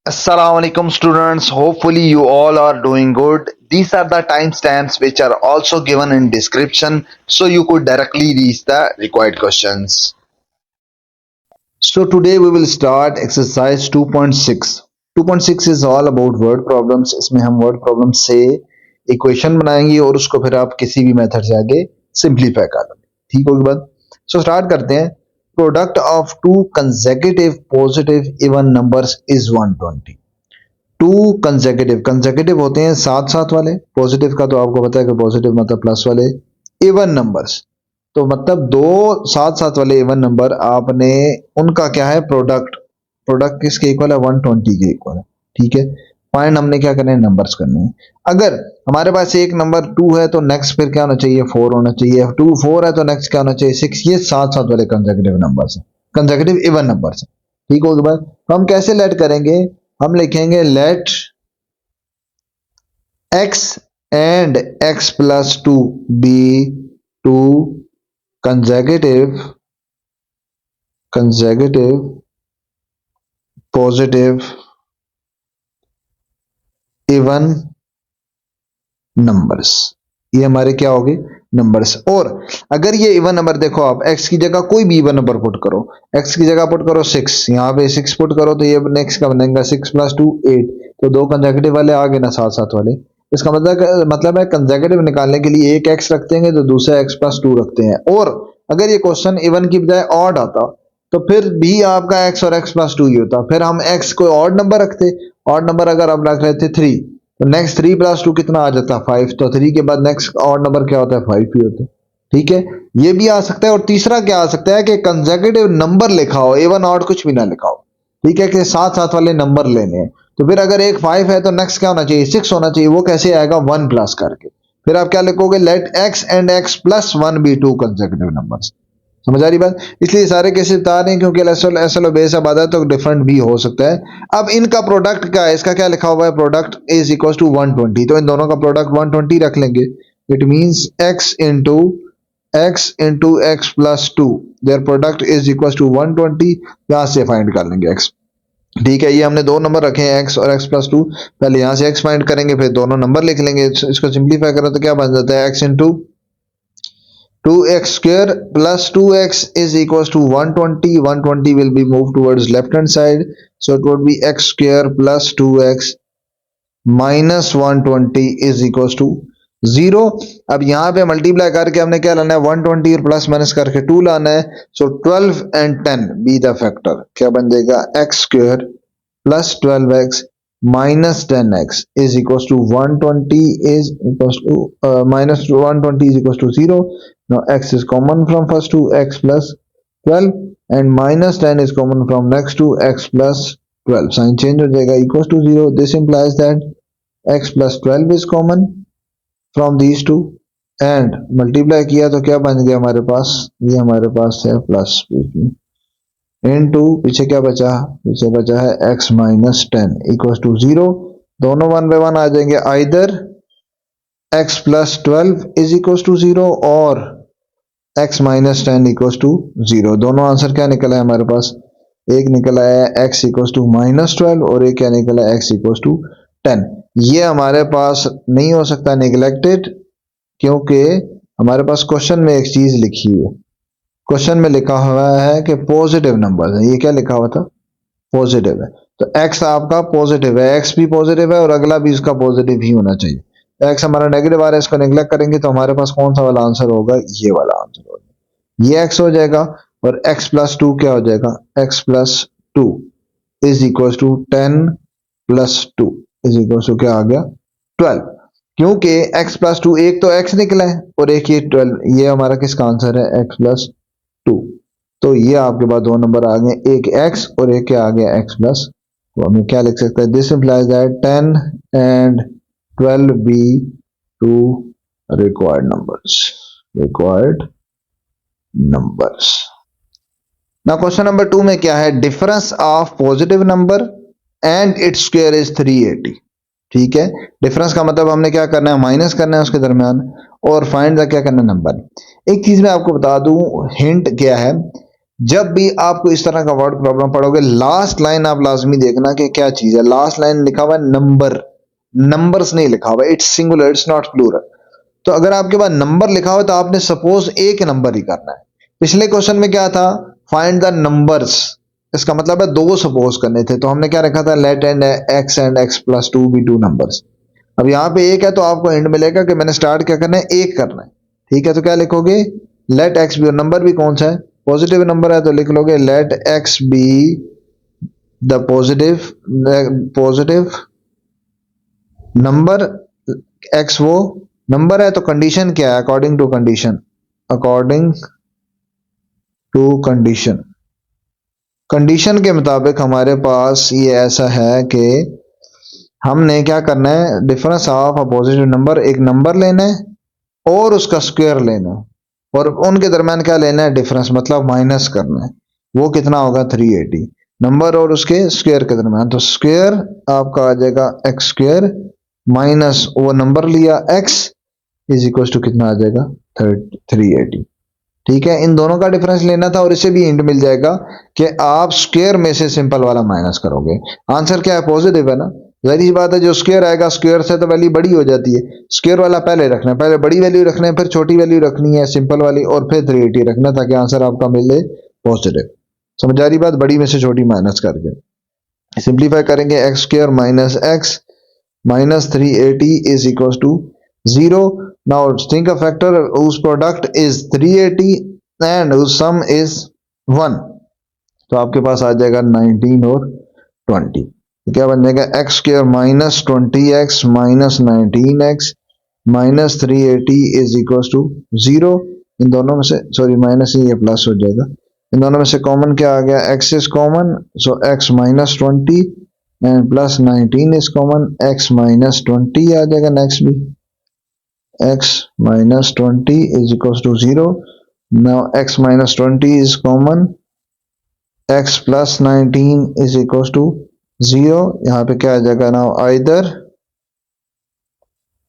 Assalamualaikum students. Hopefully you all are doing good. These are the timestamps which are also given in description so you could directly reach the required questions. So today we will start exercise 2.6. 2.6 is all about word problems. इसमें हम word problems से equation बनाएंगे और उसको फिर आप किसी भी मेथड से आगे सिंप्लीफाई कर लेंगे. ठीक होगी बात. सो स्टार्ट करते हैं. Product of two consecutive positive even numbers is 120. To consecutive होते हैं साथ साथ वाले. पॉजिटिव का तो आपको पता है कि पॉजिटिव मतलब प्लस वाले. इवन नंबर्स तो मतलब दो साथ साथ वाले इवन नंबर आपने उनका क्या है प्रोडक्ट. प्रोडक्ट किसके इक्वल है 120 के इक्वल है. ठीक है. फाइंड हमने क्या करना है नंबर्स करने हैं. अगर हमारे पास एक नंबर 2 है तो नेक्स्ट फिर क्या होना चाहिए 4 होना चाहिए. 2 4 है तो नेक्स्ट क्या होना चाहिए 6. ये साथ साथ वाले कंसेक्यूटिव नंबर्स हैं, कंसेक्यूटिव इवन नंबर्स हैं. ठीक होगा भाई. तो हम कैसे लेट करेंगे. हम लिखेंगे let x and x plus 2 be two consecutive positive even numbers. ये हमारे क्या होंगे नंबर्स. और अगर ये इवन नंबर देखो आप x की जगह कोई भी इवन नंबर पुट करो. x की जगह पुट करो 6, यहाँ पे 6 पुट करो तो ये नेक्स्ट का बनेगा 6 plus 2 8. तो दो कंसेक्यूटिव वाले आ गए ना साथ साथ वाले. इसका मतलब है कंसेक्यूटिव निकालने के लिए एक x रखते हैं तो दूसरा x plus 2 रखते हैं. और अगर ये क्वेश्चन इवन की बजाय ऑड आता तो फिर भी आपका x और x plus 2 ही होता. फिर हम x को ऑड नंबर रखते. ऑड नंबर अगर आप रख रहे थे 3 तो नेक्स्ट 3 प्लस 2 कितना आ जाता है 5. तो 3 के बाद नेक्स्ट ऑड नंबर क्या होता है 5 ही होता है. ठीक है. ये भी आ सकता है. और तीसरा क्या आ सकता है कि कंसेक्यूटिव नंबर लिखा हो, इवन ऑड कुछ भी ना लिखा हो. ठीक है कि साथ साथ वाले नंबर लेने हैं. तो फिर अगर एक 5 है तो नेक्स्ट क्या होना चाहिए 6 होना चाहिए. वो कैसे आएगा 1 प्लस करके. फिर आप क्या लिखोगे let x and x plus 1 be two consecutive numbers. समझ आ रही बात. इसलिए सारे केसेस बता रहे हैं क्योंकि एसएल बेस अब आता है तो डिफरेंट भी हो सकता है. अब इनका प्रोडक्ट क्या है, इसका क्या लिखा हुआ है प्रोडक्ट इज इक्वल टू 120. तो इन दोनों का प्रोडक्ट 120 रख लेंगे. It means x into x plus 2 their product is equal to 120. यहां से फाइंड कर लेंगे x. ठीक है. ये हमने दो नंबर रखे हैं x और x प्लस 2. पहले यहां से x फाइंड करेंगे फिर दोनों नंबर लिख लेंगे. इसको सिंप्लीफाई करें तो क्या बन जाता है x into 2x square plus 2x is equals to 120. 120 will be moved towards left hand side. So it would be x square plus 2x minus 120 is equals to 0. अब यहाँ पे मल्टीप्लाई करके हमने क्या लाना है 120 और प्लस माइनस करके 2 लाना है. सो 12 एंड 10 बी द फैक्टर. क्या बन जाएगा x square plus 12x minus 10x is equals to 120 is equals to minus 120 is equals to 0. Now x is common from first two x plus 12 and minus 10 is common from next to x plus 12. Sign change हो जाएगा equals to 0. This implies that x plus 12 is common from these two and multiply किया तो क्या बन गया हमारे पास. ये हमारे पास है प्लस इनटू पीछे क्या बचा, पीछे बचा है x माइनस 10 इक्वल्स टू 0. दोनों वन बाय वन आ जाएंगे. Either x plus 12 is equals to 0 और x माइनस 10 इक्वल्स टू 0. दोनों आंसर क्या निकला है हमारे पास. एक निकला है x इक्वल्स टू माइनस 12 और एक क्या निकला है x इक्वल्स टू 10. ये हमारे पास नहीं हो सकता नेग्लेक्टेड क्योंकि हमारे पास क्वेश्चन में एक चीज लिखी है. क्वेश्चन में लिखा हुआ है कि पॉजिटिव नंबर है. ये क्या लिखा हुआ था पॉजिटिव है. तो x आपका पॉजिटिव है, x भी पॉजिटिव है और अगला भी इसका पॉजिटिव ही होना चाहिए. x हमारा नेगेटिव आ रहा है, इसको नेग्लेक्ट करेंगे तो हमारे पास कौन सा वाला आंसर होगा ये वाला आंसर होगा. ये x हो जाएगा और x प्लस 2 क्या हो जाएगा x plus 2 is equal to 10 plus 2 is equal to क्या आ गया 12. क्योंकि x प्लस 2 एक तो x निकला है और एक ये 12. ये हमारा किसका आंसर है x प्लस 2. तो ये आपके पास दो नंबर आ गए, एक x और एक क्या आ गया x प्लस. तो हमें क्या लिख सकते हैं this implies that 10 and 12 be two required numbers. Now question number 2 में क्या है difference of positive number and its square is 380. ठीक है. डिफरेंस का मतलब हमने क्या करना है माइनस करना है उसके दरमियान और फाइंड द क्या करना है नंबर. एक चीज मैं आपको बता दूं हिंट क्या है जब भी आपको इस तरह का वर्ड प्रॉब्लम पढ़ोगे लास्ट लाइन आप लाजमी देखना कि क्या चीज है। लास्ट लाइन लिखा हुआ है नंबर, नंबर्स नहीं लिखा हुआ, it's singular, it's not plural. तो अगर आपके पास नंबर लिखा हुआ तो आपने सपोज एक नंबर ही करना है। पिछले क्वेश्चन में क्या था, फाइंड द नंबर्स, इसका मतलब है दो सपोज करने थे, तो हमने क्या रखा था, let and x plus two be two numbers. अब यहाँ पे एक है तो आपको हिंट मिलेगा कि मैंने स्टार्ट क्या करना है, एक करना है। ठीक है, तो क्या लिखोगे, लेट एक्स बी, और नंबर भी कौन सा है, पॉजिटिव नंबर है, तो लिख लोगे let x be the positive number. X वो नंबर है, तो कंडीशन क्या है, according to condition, according to condition, condition के मुताबिक हमारे पास ये ऐसा है कि हमने क्या करना है, difference of a positive number, एक नंबर लेना है और उसका स्क्वायर लेना है, और उनके दरमियान क्या लेना है, डिफरेंस, मतलब माइनस करना है। वो कितना होगा, 380, नंबर और उसके स्क्वायर के दरमियान। तो स्क्वायर आपका आ जाएगा एक्स स्क्वायर माइनस वो नंबर लिया एक्स इज इक्वल टू कितना आ जाएगा, 380। ठीक है, इन दोनों का डिफरेंस लेना था, और इसे भी हिंट मिल जाएगा कि आप स्क्वायर में से सिंपल वाला माइनस करोगे। आंसर क्या है, पॉजिटिव है ना, जाहिर सी बात है, जो स्क्वायर आएगा स्क्वायर से तो वैल्यू बड़ी हो जाती है, स्क्वायर वाला पहले रखना है, पहले बड़ी वैल्यू रखना है, फिर छोटी वैल्यू रखनी है सिंपल वाली, और फिर 380 रखना, ताकि आंसर आपका मिले पॉजिटिव। समझ आ रही बात, बड़ी में से छोटी माइनस करके सिंप्लीफाई करेंगे, x square minus x minus 380 is equals to 0. Now think a factor whose product is 380 and whose sum is 1. तो आपके पास आ जाएगा 19 और 20। तो क्या बन जाएगा, x square minus 20x minus 19x minus 380 is equal to 0। इन दोनों में से, सॉरी माइनस ही, ये प्लस हो जाएगा, इन दोनों में से कॉमन क्या आ गया, x is common, so x minus 20 and plus 19 is common, x minus 20 आ जाएगा नेक्स्ट भी, x minus 20 is equal to 0। Now x minus 20 is common, x plus 19 is equal to 0। यहाँ पे क्या आ जाएगा, now either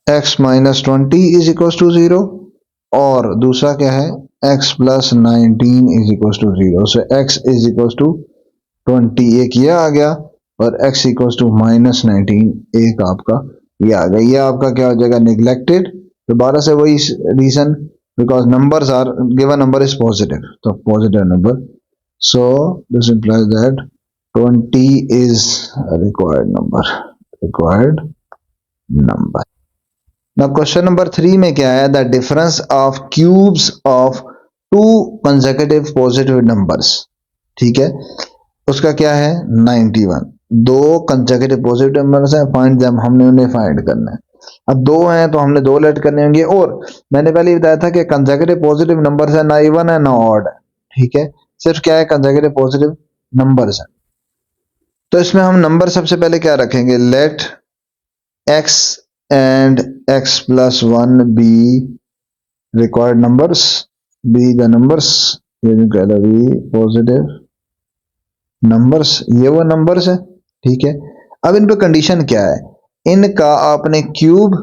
x minus 20 is equal to 0, और दूसरा क्या है, x plus 19 is equal to 0। So x is equal to 20, एक ये आ गया, और x इक्वल टू माइनस 19 एक आपका ये आ गया। ये आपका क्या हो जाएगा, निगलेक्टेड। दोबारा से वही reason, because numbers are given, number is positive, तो positive number, so this implies that 20 is required number, required number. Now question number 3 में क्या है, the difference of cubes of two consecutive positive numbers. ठीक है, उसका क्या है, 91। दो कंसेक्यूटिव पॉजिटिव नंबर्स हैं, फाइंड देम, हमने उन्हें फाइंड करना है। अब दो हैं तो हमने दो लेट करने होंगे, और मैंने पहले बताया था कि कंसेक्यूटिव पॉजिटिव नंबर्स है, ना इवन है ना ऑड है। ठीक है, सिर्फ क्या है, कंसेक्यूटिव पॉजिटिव नंबर्स है। तो इसमें हम नंबर सबसे पहले क्या रखेंगे, let x and x plus 1 be required numbers, be the numbers, ये बी पॉजिटिव नंबर्स, ये वो नंबर्स है। ठीक है, अब इन पे कंडीशन क्या है, इनका आपने क्यूब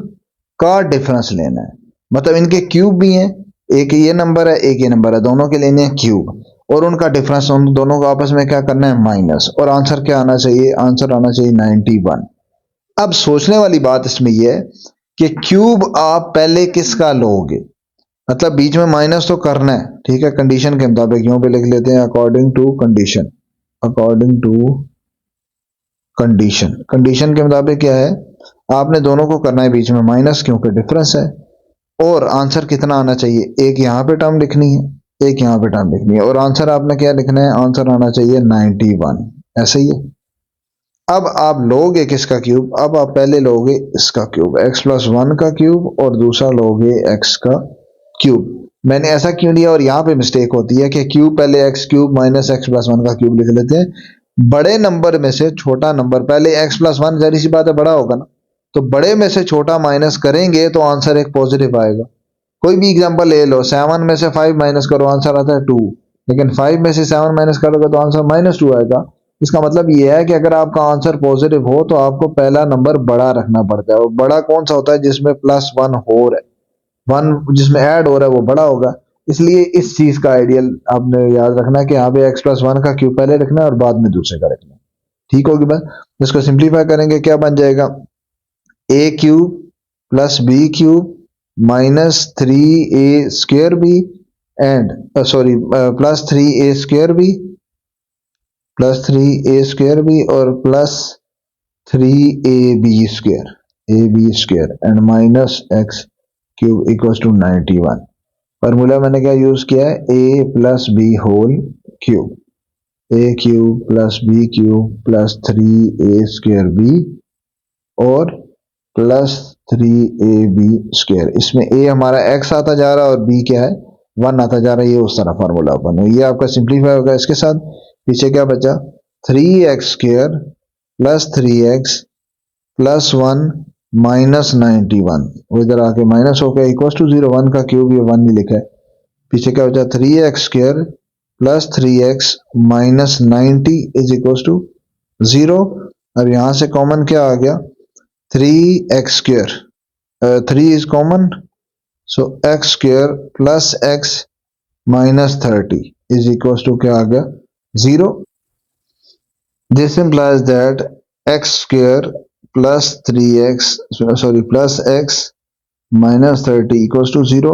का डिफरेंस लेना है, मतलब इनके क्यूब भी हैं, एक ये नंबर है एक ये नंबर है, दोनों के लेने हैं क्यूब, और उनका डिफरेंस उन दोनों को आपस में क्या करना है, माइनस, और आंसर क्या आना चाहिए, आंसर आना चाहिए 91। अब सोचने वाली बात इसमें यह है कि क्यूब आप पहले किसका लोगे, मतलब बीच में माइनस तो करना है। ठीक है, कंडीशन के मुताबिक यूं पे लिख लेते हैं, according to condition, according to condition, condition के मुताबिक क्या है, आपने दोनों को करना है बीच में माइनस, क्योंकि डिफरेंस है, और आंसर कितना आना चाहिए, एक यहाँ पे टर्म लिखनी है, एक यहाँ पे टर्म लिखनी है, और आंसर आपने क्या लिखना है, आंसर आना चाहिए 91, ऐसे ही है। अब आप लोगे किसका क्यूब, अब आप पहले लोगे इसका क्यूब, x प्लस 1 का क्यूब, और दूसरा लोगे x का क्यूब। मैंने ऐसा क्यों लिया, और यहाँ पे मिस्टेक होती है कि क्यूब पहले x cube minus x plus 1 का क्यूब लिख लेते हैं। बड़े नंबर में से छोटा नंबर पहले x प्लस 1, जाहिर सी बात है बड़ा होगा ना, तो बड़े में से छोटा माइनस करेंगे तो आंसर एक पॉजिटिव आएगा। कोई भी एग्जांपल ले लो, 7 में से 5 माइनस करो, आंसर आता है 2, लेकिन 5 में से 7 माइनस करोगे तो आंसर -2 आएगा। इसका मतलब यह है कि अगर आपका आंसर पॉजिटिव हो तो आपको पहला नंबर बड़ा रखना पड़ता है, और बड़ा कौन सा होता है, जिसमें +1 हो रहा है, 1 जिसमें ऐड हो रहा है वो बड़ा होगा। इसलिए इस चीज का आइडियल आपने याद रखना है कि यहाँ पे एक्स प्लस वन का क्यूब पहले रखना है और बाद में दूसरे का रखना है। ठीक होगी बात। इसको सिंप्लीफाई करेंगे क्या बन जाएगा, a cube plus b cube minus three a square b and sorry plus three a square b plus three a square b और plus three a b square and minus x cube equals to 91। Formula मैंने क्या use किया है, a plus b whole cube, a cube plus b cube plus three a square b और plus three a b square. इसमें a हमारा x आता जा रहा है और बी क्या है, वन आता जा रहा है। ये उस तरह फार्मूला ओपन हो, ये आपका सिंप्लीफाई होगा। इसके साथ पीछे क्या बचा, three x square plus three x plus one minus 91, वो इधर आके माइनस हो गया इक्वल टू जीरो। वन का क्यूब ये वन नहीं लिखा है। पीछे क्या बचा, three x square plus three x minus 90 is equal to zero. अब यहां से कॉमन क्या आ गया, three x square, three is common, so x square plus x minus 30 is equal to क्या आ गया, zero. This implies that x square plus 3x sorry plus x minus 30 equals to zero.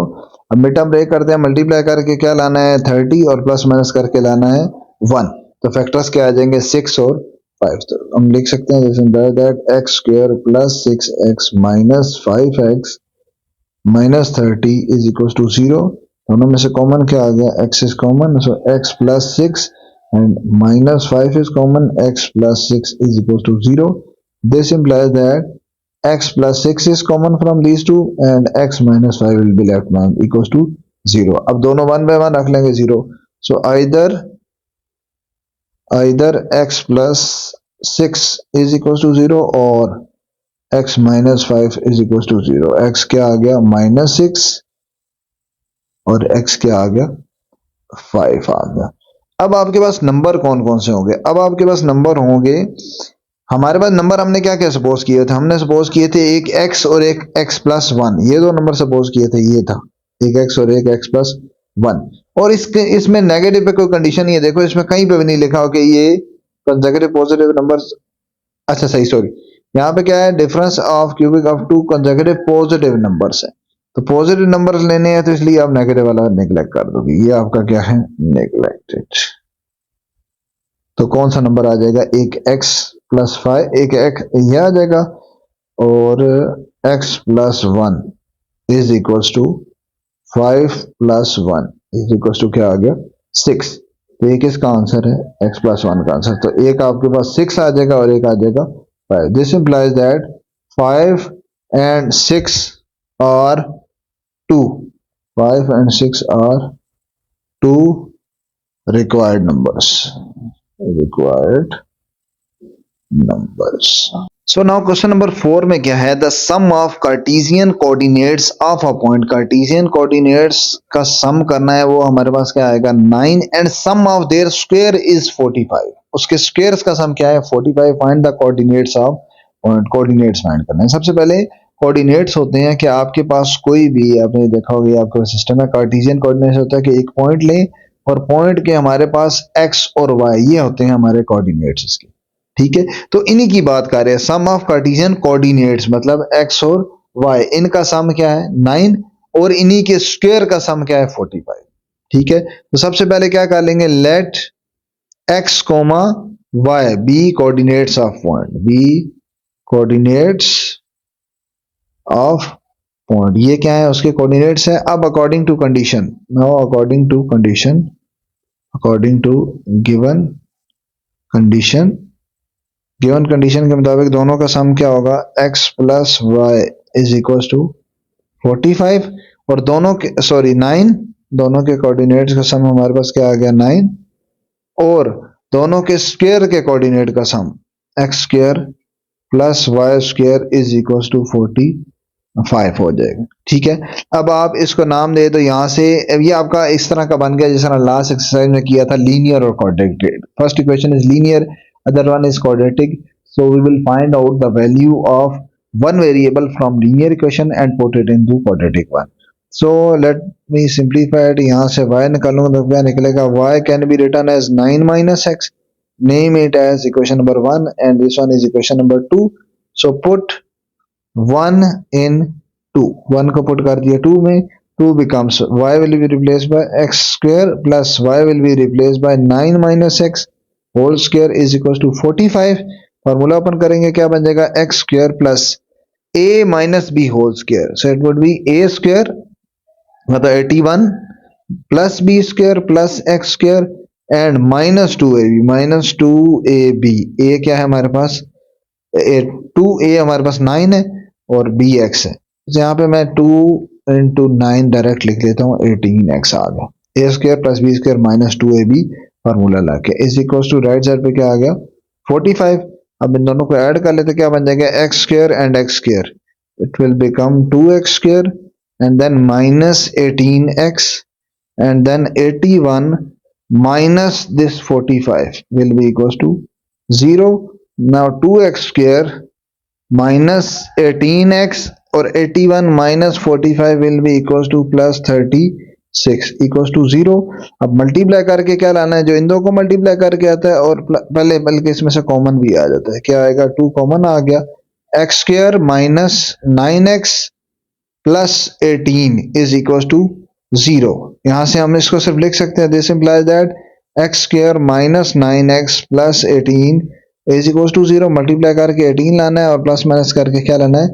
अब mid term break करते हैं, multiply करके क्या लाना है 30 और प्लस माइनस करके लाना है 1, तो फैक्टर्स क्या आ जाएंगे 6 और 5। तो हम लिख सकते हैं जैसे that x square plus 6x minus 5x minus 30 is equal to zero. दोनों में से कॉमन क्या आ गया, x is common, so x plus 6 and minus 5 is common, x plus 6 is equal to 0. This implies that x plus 6 is common from these two and x minus 5 will be left behind equals to 0. अब दोनों 1 by 1 रख लेंगे 0. So either x plus 6 is equals to 0 or x minus 5 is equals to 0. x क्या आ गया minus 6 और x क्या आ गया 5 आ गया। अब आपके पास नंबर कौन कौन से होंगे, अब आपके पास नंबर होंगे, हमारे पास नंबर हमने क्या क्या सपोज किए थे, हमने सपोज किए थे एक x और एक x प्लस वन, ये दो नंबर सपोज किए थे, ये था एक x और एक x प्लस वन। और इसमें नेगेटिव पे कोई कंडीशन नहीं है, देखो इसमें कहीं पे भी नहीं लिखा हो कि ये कंसेक्यूटिव पॉजिटिव नंबर, अच्छा सही सॉरी, यहाँ पे क्या है difference of cubic of two consecutive positive numbers है, तो पॉजिटिव नंबर लेने हैं तो इसलिए आप नेगेटिव वाला नेग्लेक्ट कर दोगे, ये आपका क्या है नेग्लेक्टेड। तो कौन सा नंबर आ जाएगा, एक x प्लस 5, एक x ये आ जाएगा और x plus 1 is equals to 5 plus 1 is equals to क्या आ गया 6। तो ये किसका आंसर है, x प्लस 1 का आंसर। तो एक आपके पास 6 आ जाएगा और एक आ जाएगा 5। This implies that 5 and 6 are 2, 5 and 6 are two required numbers. So now question number 4 में क्या है, the sum of Cartesian coordinates of a point, Cartesian coordinates का sum करना है, वो हमारे पास क्या आएगा 9 and sum of their square is 45, उसके squares का sum क्या है 45। find the coordinates of point, coordinates find करना है। सबसे पहले कोऑर्डिनेट्स होते हैं कि आपके पास कोई भी, आपने देखा होगा आपका सिस्टम है, कार्टेशियन कोऑर्डिनेट्स होता है कि एक पॉइंट लें और पॉइंट के हमारे पास x और y ये होते हैं हमारे कोऑर्डिनेट्स इसके, ठीक है। तो इन्हीं की बात कर रहे हैं, सम ऑफ कार्टेशियन कोऑर्डिनेट्स मतलब x और y, इनका सम क्या है 9 और इन्हीं के स्क्वायर का सम क्या है 45, ठीक है। तो सबसे पहले क्या कर लेंगे, let x, y be coordinates of point, be coordinates of point, ये क्या है उसके कोऑर्डिनेट्स है। अब according to condition, now according to condition, according to given condition, given condition के मुताबिक दोनों का सम क्या होगा x plus y is equal to 45 और दोनों के 9, दोनों के कोऑर्डिनेट्स का सम हमारे पास क्या आ गया 9 और दोनों के स्क्वायर के कोऑर्डिनेट का sum x square plus y square is equal to 45 हो जाएगा, ठीक है। अब आप इसको नाम दे, तो यहां से ये आपका इस तरह का बन गया जिस तरह लास्ट एक्सरसाइज में किया था, लीनियर और quadratic. First equation is linear, other one is quadratic, so we will find out the value of one variable from linear equation and put it into quadratic one. So let me simplify it, यहाँ से y निकालूंगा तो क्या निकलेगा, y can be written as 9 minus x, name it as equation number 1 and this one is equation number 2. So put 1 in 2, 1 को put कर दिया 2 में, 2 becomes y will be replaced by x square plus y will be replaced by 9 minus x whole square is equals to 45. Formula open करेंगे, क्या बन जाएगा, x square plus a minus b whole square, so it would be a square मतलब 81 plus b square plus x square and minus 2ab, minus 2ab, a क्या है हमारे पास, 2a हमारे पास 9 है और b x है, तो यहाँ पे मैं 2 into 9 डायरेक्ट लिख लेता हूँ, 18x आ गया, a square plus b square minus 2ab formula ला के is equal to right side पे क्या आ गया 45. अब इन दोनों को ऐड कर लेते, क्या बन जाएगा, x square and x square, it will become 2x square and then minus 18x and then 81 minus this 45 will be equals to 0. Now 2x square minus 18x और 81 minus 45 will be equals to plus 36 equals to 0. अब multiply करके क्या लाना है, जो इन दो को multiply करके आता है और पहले बल्कि इसमें से कॉमन भी आ जाता है, क्या आएगा, 2 कॉमन आ गया, x square minus 9x plus 18 is equal to 0. यहां से हम इसको सिर्फ लिख सकते हैं, this implies that x square minus 9x plus 18 is equal to 0. Multiply करके 18 लाना है और प्लस माइनस करके क्या लाना है,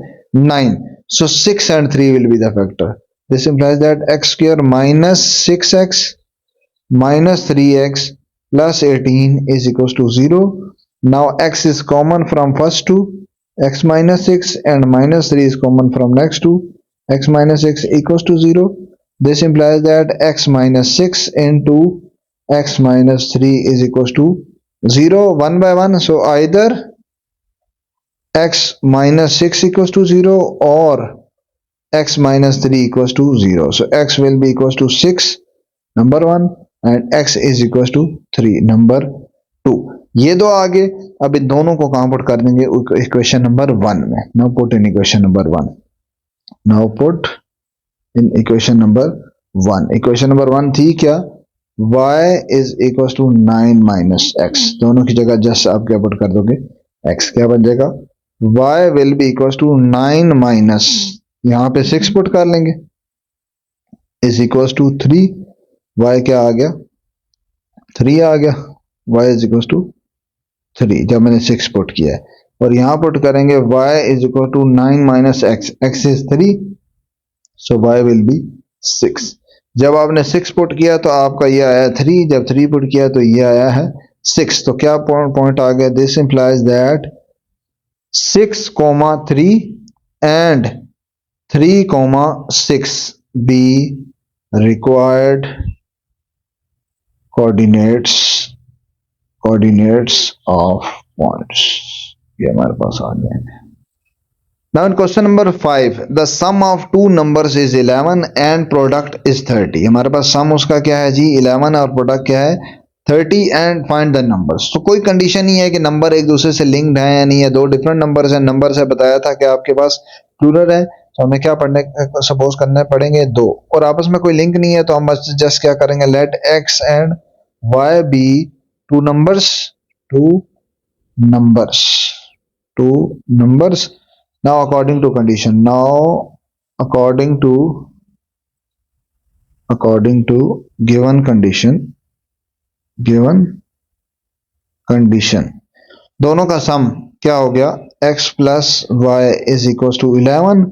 9. सो 6 and 3 will be the factor. This implies that x square minus 6x minus 3x plus 18 is equals to 0. Now x is common from first two, x minus 6 and minus 3 is common from next two, x minus 6 equals to 0. This implies that x minus 6 into x minus 3 is equals to 0, 1 by 1. So either x minus 6 equals to 0 or x minus 3 equals to 0. So x will be equals to 6 number 1 and x is equals to 3 number 2. ये दो आगे, अब इन दोनों को कहां put कर देंगे, equation number 1 में. Now put in equation number 1. Now put in equation number 1. Equation number 1 थी क्या, y is equals to 9 minus x. दोनों की जगह जस्ट आप क्या पुट कर दोगे, x क्या बन जाएगा, y will be equals to 9 minus, यहाँ पे 6 पुट कर लेंगे, is equals to 3. y क्या आ गया, 3 आ गया, y is equals to 3 जब मैंने 6 पुट किया है. और यहां पुट करेंगे y is equal to 9 minus x, x is 3, so y will be 6. जब आपने 6 पुट किया तो आपका ये आया 3, जब 3 पुट किया तो ये आया है 6. तो क्या पॉइंट आ गया, this implies that 6, 3 and 3, 6 be required coordinates of points. ये हमारे पास आ गए. Now in question number 5, the sum of two numbers is 11 and product is 30. हमारे पास sum उसका क्या है जी, 11 और product क्या है 30 and find the numbers. तो कोई कंडीशन नहीं है कि नंबर एक दूसरे से लिंक्ड है या नहीं है, दो डिफरेंट नंबर्स हैं. नंबर से बताया था कि आपके पास प्लूरल है, तो हमें क्या पढ़ने सपोज करने पड़ेंगे 2, और आपस में कोई लिंक नहीं है, तो हम जस्ट क्या करेंगे, late x and y be two numbers. Now according to condition, according to given condition दोनों का सम क्या हो गया, x plus y is equal to 11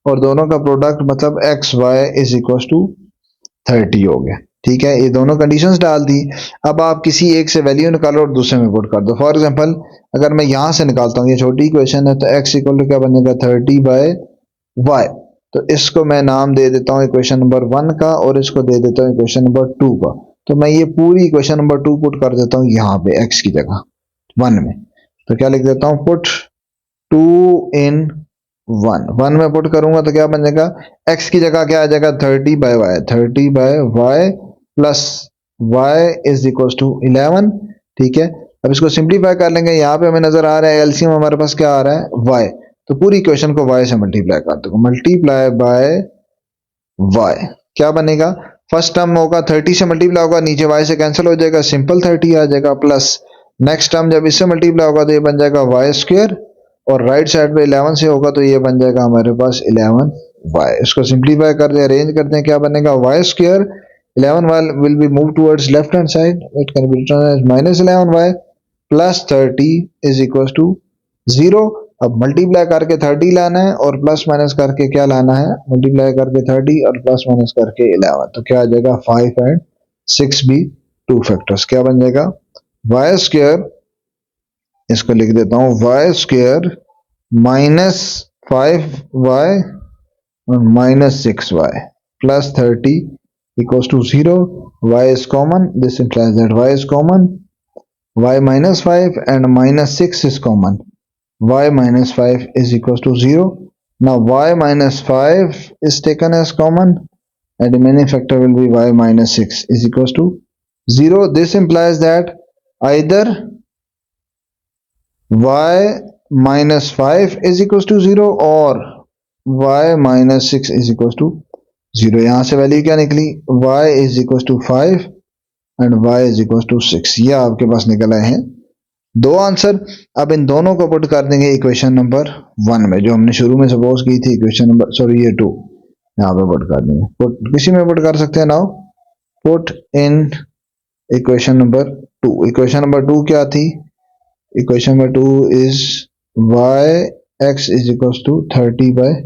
और दोनों का प्रोडक्ट मतलब x y is equal to 30 हो गया. ठीक है, ये दोनों कंडीशंस डाल दी. अब आप किसी एक से वैल्यू निकालो और दूसरे में पुट कर दो. फॉर एग्जांपल अगर मैं यहां से निकालता हूं, ये छोटी इक्वेशन है, तो x इक्वल टू क्या बनेगा 30 बाय y. तो इसको मैं नाम दे देता हूं इक्वेशन नंबर 1 का और इसको दे देता हूं इक्वेशन नंबर 2 का. तो मैं ये पूरी इक्वेशन नंबर 2 पुट कर देता हूं यहाँ पे x की जगह 1 में. तो क्या लिख देता हूं, पुट 2 in 1 में पुट करूंगा तो क्या बन जाएगा, x की जगह क्या आ जाएगा 30 by y plus y is equal to 11. ठीक है, अब इसको सिंप्लीफाई कर लेंगे. यहाँ पे हमें नजर आ रहा है एलसीएम हमारे पास क्या आ रहा है y, तो पूरी इक्वेशन को y से मल्टीप्लाई कर दो. मल्टीप्लाई बाय y क्या बनेगा, फर्स्ट टर्म होगा 30 से मल्टीप्लाई होगा, नीचे y से कैंसिल हो जाएगा, सिंपल 30 आ जाएगा, प्लस नेक्स्ट टर्म जब इससे मल्टीप्लाई होगा तो ये बन जाएगा y स्क्वायर, और राइट साइड पे 11 से होगा तो ये बन जाएगा हमारे पास 11y। इसको सिंप्लीफाई करते हैं, अरेंज करते हैं, क्या बनेगा y square 11y will be moved towards left hand side, it can be written as minus 11y plus 30 is equals to 0। अब मल्टीप्लाई करके 30 लाना है और प्लस माइनस करके क्या लाना है, मल्टीप्लाई करके 30 और प्लस माइनस करके 11, तो क्या आ जाएगा 5 एंड 6 भी टू फैक्टर्स, क्या बन जाएगा y स्क्वायर, इसको लिख देता हूं y स्क्वायर माइनस 5y और minus 6y plus 30 equals to 0, y is common, this implies that y is common, y minus 5 and minus 6 is common, y minus 5 is equals to 0। Now y minus 5 is taken as common and the remaining factor will be y minus 6 is equals to 0। This implies that either y minus 5 is equals to 0 or y minus 6 is equals to 0। यहां से value क्या निकली, y is equals to 5 and y is equals to 6, ये आपके पास निकल आए हैं दो आंसर। अब इन दोनों को पुट कर देंगे इक्वेशन नंबर 1 में, जो हमने शुरू में सपोज की थी इक्वेशन नंबर, सॉरी ये 2, यहाँ पे पुट कर देंगे, पुट किसी में पुट कर सकते हैं। Now put in equation number 2। Equation number 2 क्या थी, equation number 2 is y x is equal to 30 by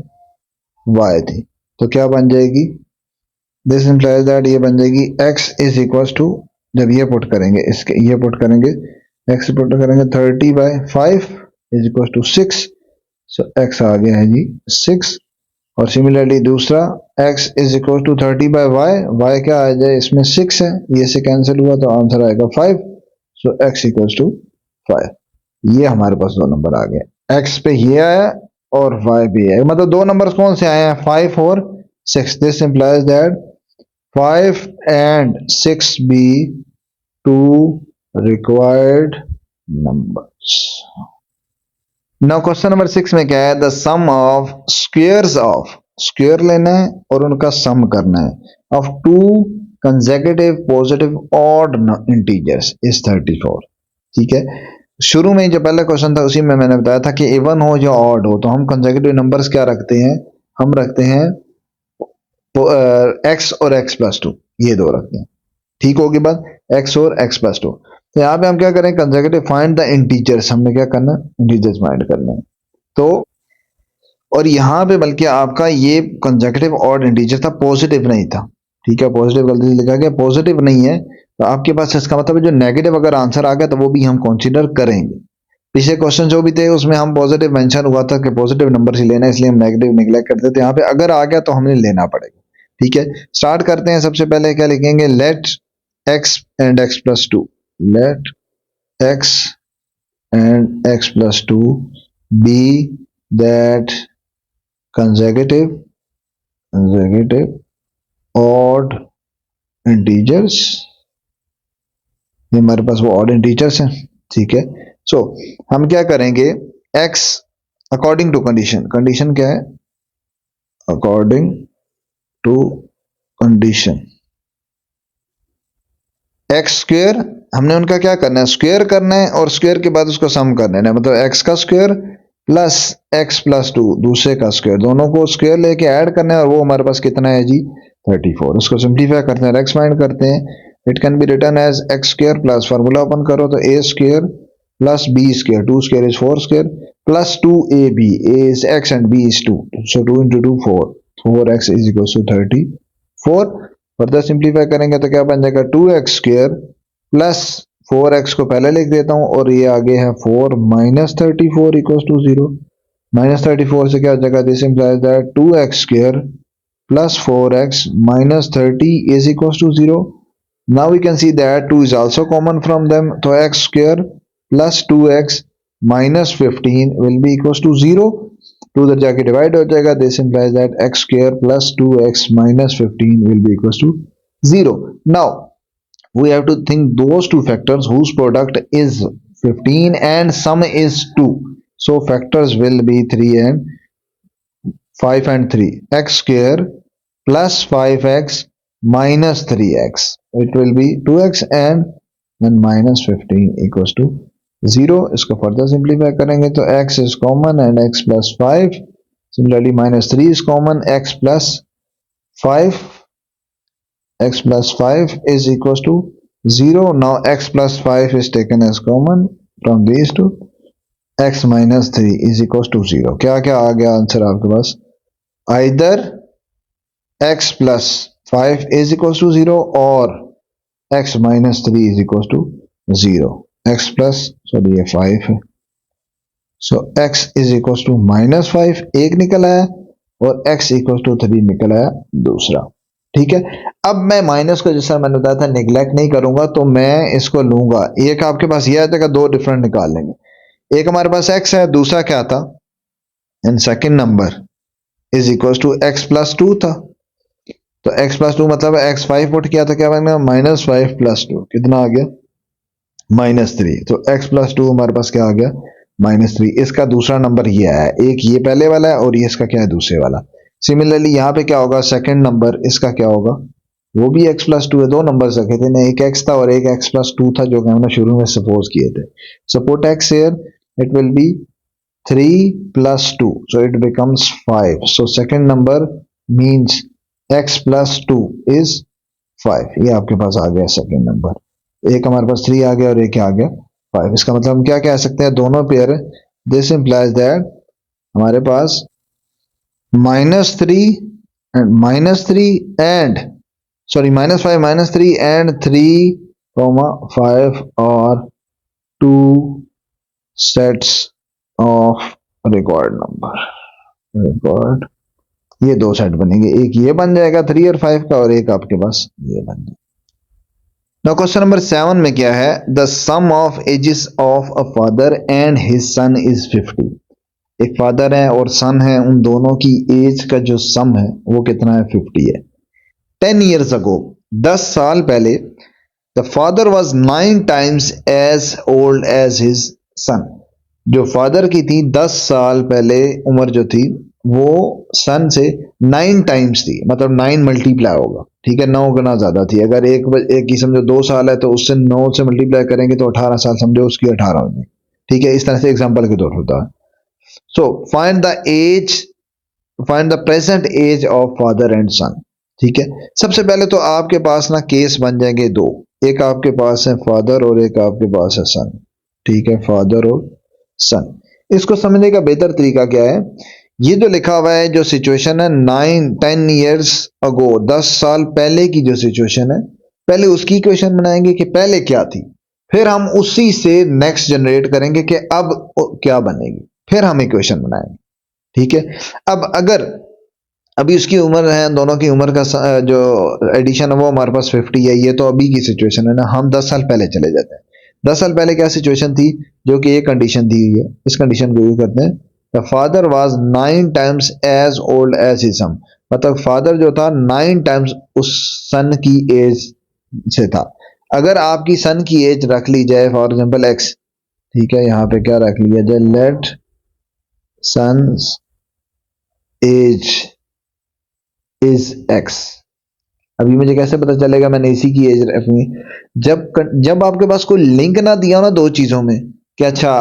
y थी, तो क्या बन जाएगी, दिस इंप्लाइज दैट ये बन जाएगी x इज इक्वल टू, जब ये पुट करेंगे इसके ये पुट करेंगे x पुट करेंगे 30 by 5 is equal to 6, so x आ गया है जी 6। और सिमिलरली दूसरा x is equal to 30 by y क्या आ जाए, इसमें 6 है, ये से कैंसिल हुआ तो आंसर आएगा 5, सो x इक्वल टू 5। ये हमारे पास दो नंबर आ गए, x पे ये आया और y भी है, मतलब दो नंबर कौन से आए हैं 5 और 6। This implies that 5 and 6 be two required numbers। Now question number 6 में क्या है, the sum of squares of, square लेना है और उनका सम करना है of two consecutive positive odd integers is 34। ठीक है, शुरू में जो पहला क्वेश्चन था उसी में मैंने बताया था कि इवन हो या ऑड हो तो हम कंसेक्यूटिव नंबर्स क्या रखते हैं, हम रखते हैं x और x प्लस 2, ये दो रखते हैं। ठीक होगी बात, x और x प्लस 2। तो यहाँ पे हम क्या करें, कंसेक्यूटिव फाइंड द इंटीजर्स, हमने क्या करना है इंटीजर्स फाइंड करना है। तो और यहाँ पे बल्कि आपका ये कंसेक्यूटिव ऑड इंटीजर था, पॉजिटिव नहीं था। ठीक है, पॉजिटिव गलती से लिखा गया, पॉजिटिव नहीं है, तो आपके पास इसका मतलब जो नेगेटिव अगर आंसर आ गया तो वो भी हम कंसीडर करेंगे। पिछले क्वेश्चन जो भी थे उसमें हम पॉजिटिव मेंशन हुआ था कि पॉजिटिव नंबर ही लेना है, इसलिए हम नेगेटिव निगलेक्ट करते थे। यहाँ पे अगर आ गया तो हमें लेना पड़ेगा। ठीक है, स्टार्ट करते हैं। सबसे पहले क्या लिखेंगे, let x and x plus 2, let x and x plus 2 be that consecutive odd integers, ये हमारे पास वो odd integers हैं। ठीक है, सो हम क्या करेंगे, x according to condition, condition क्या है, according to condition x square, हमने उनका क्या करना है, स्क्वायर करना है और स्क्वायर के बाद उसको सम करना है, मतलब x का स्क्वायर प्लस x प्लस 2 दूसरे का स्क्वायर, दोनों को स्क्वायर लेके ऐड करना है और वो हमारे पास कितना है जी 34। उसको सिंप्लीफाई करते हैं, x फाइंड करते हैं, it can be written as x square plus formula open करो तो a square plus b square, 2 square is 4 square plus 2ab, a is x and b is 2, so 2 into 2 4, 4x is equals to 34। Further simplify करेंगे तो क्या बन जाएगा 2x square plus 4x को पहले लिख देता हूं और ये आगे है 4 माइनस 34 इक्वल्स टू 0। माइनस 34 से क्या हो जाएगा, this implies that 2x square plus 4x minus 30 is equals to 0। Now we can see that 2 is also common from them, तो x square plus 2x minus 15 will be equals to 0। 2 उधर जाके divide हो जाएगा, this implies that x square plus 2x minus 15 will be equals to 0। Now we have to think those two factors whose product is 15 and sum is 2, so factors will be 3 and 5 and 3, x square plus 5x minus 3x. It will be 2x and then minus 15 equals to 0. इसको further simplify करेंगे तो x is common and x plus 5. Similarly minus 3 is common, x plus 5 is equals to 0. Now x plus 5 is taken as common from these two. x minus 3 is equals to 0. क्या क्या आ गया answer आपके पास? Either x plus 5 is equals to 0 or x minus 3 is equals to 0. x plus sorry ये 5 है, so x is equals to minus 5 एक निकल आया और x equals to 3 निकल आया दूसरा. ठीक है, अब मैं माइनस को जैसा मैंने बताया था निगलेक्ट नहीं करूंगा, तो मैं इसको लूंगा. एक आपके पास ये आ जाएगा, दो डिफरेंट निकाल लेंगे. एक हमारे पास x है, दूसरा क्या था, and second number is equal to x plus 2 था. तो x प्लस 2 मतलब x 5 पुट किया था, क्या बनेगा माइनस 5 प्लस 2 कितना आ गया माइनस 3. तो x प्लस 2 हमारे पास क्या आ गया माइनस 3. इसका दूसरा नंबर ये आया, एक ये पहले वाला है और ये इसका क्या है दूसरे वाला. सिमिलरली यहाँ पे क्या होगा, सेकंड नंबर इसका क्या होगा, वो भी x प्लस 2 है. दो नंबर रखे थे ना, एक x था और एक x प्लस 2 था जो हमने शुरू में सपोज किए थे. Suppose x here it will be 3 plus 2, so it becomes 5. So second number means x plus 2 is 5. ये आपके पास आ गया सेकंड नंबर. एक हमारे पास 3 आ गया और एक क्या आ गया 5. इसका मतलब हम क्या कह सकते हैं, दोनों पेयर है. दिस इंप्लाइज दैट हमारे पास minus 3 and sorry minus 5 minus 3 and 3 5 are two sets of required number. required ये दो सेट बनेंगे, एक ये बन जाएगा 3 और 5 का और एक आपके पास ये बन जाएगा. Now क्वेश्चन नंबर 7 में क्या है, the sum of ages of a father and his son is 50. एक फादर है और सन है, उन दोनों की एज का जो सम है वो कितना है 50 है. 10 years ago 10 साल पहले the father was 9 times as old as his son. जो फादर की थी 10 साल पहले उम्र जो थी वो सन से 9 टाइम्स थी, मतलब 9 मल्टीप्लाई होगा. ठीक है, 9 गुना ज्यादा थी. अगर एक की समझो 2 साल है तो उससे 9 से मल्टीप्लाई करेंगे तो 18 साल समझो उसकी 18 होगी. ठीक है, इस तरह से एग्जांपल के तौर पर होता है. So find the present age of father and son. ठीक है, सबसे पहले तो आपके पास ना केस बन जाएंगे दो, एक आपके पास है फादर और एक आपके पास है सन. ठीक है, फादर और सन. इसको समझने का बेहतर तरीका क्या है, ये जो लिखा हुआ है जो सिचुएशन है 10 years ago 10 साल पहले की जो सिचुएशन है, पहले उसकी इक्वेशन बनाएंगे कि पहले क्या थी, फिर हम उसी से नेक्स्ट जनरेट करेंगे कि अब क्या बनेगी, फिर हम इक्वेशन बनाएंगे. ठीक है, अब अगर अभी उसकी उम्र है, दोनों की उम्र का जो एडिशन है वो हमारे पास 50 है, ये तो अभी की सिचुएशन है ना. हम 10 साल पहले चले जाते हैं. 10 साल पहले क्या सिचुएशन थी, जो कि एक कंडीशन दी हुई है, इस कंडीशन को यूज करते हैं. The father was 9 times as old as his son. मतलब फादर जो था 9 टाइम्स उस सन की एज से था. अगर आपकी सन की एज रख ली जाए फॉर एग्जाम्पल एक्स, ठीक है, यहाँ पे क्या रख लिया जाए, late son's age is x. अभी मुझे कैसे पता चलेगा मैंने इसी की एज रखनी, जब आपके पास कोई लिंक ना दिया हो ना दो चीजों में कि अच्छा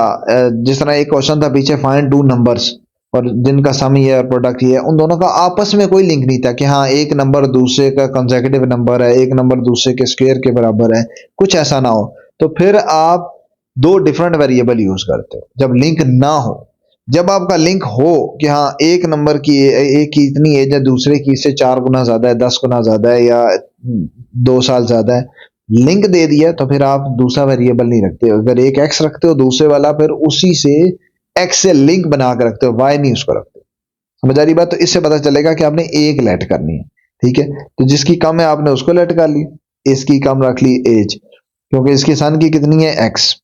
जिस तरह एक क्वेश्चन था पीछे फाइंड टू नंबर्स और जिनका सम ही है और प्रोडक्ट ही है, उन दोनों का आपस में कोई लिंक नहीं था कि हाँ एक नंबर दूसरे का कंसेक्यूटिव नंबर है, एक नंबर दूसरे के स्क्वायर के बराबर है, कुछ ऐसा ना हो, तो फिर आप दो डिफरेंट वेरिएबल यूज करते हो जब लिंक ना हो. जब आपका लिंक हो कि हाँ एक नंबर की एक की इतनी एज है, दूसरे की इससे 4 गुना ज्यादा है, 10 गुना ज्यादा है या 2 साल ज्यादा है, लिंक दे दिया तो फिर आप दूसरा वेरिएबल नहीं रखते. अगर एक एक्स रखते हो दूसरे वाला फिर उसी से एक्स से लिंक बना कर रखते हो, वाई नहीं उसको रखते. समझ आ रही बात? तो इससे पता चलेगा कि आपने एक लेट करनी है. ठीक है, तो जिसकी कम है आपने उसको लेट कर ली, इसकी कम रख ली एज, क्योंकि इसकी सन की कितनी है एक्स.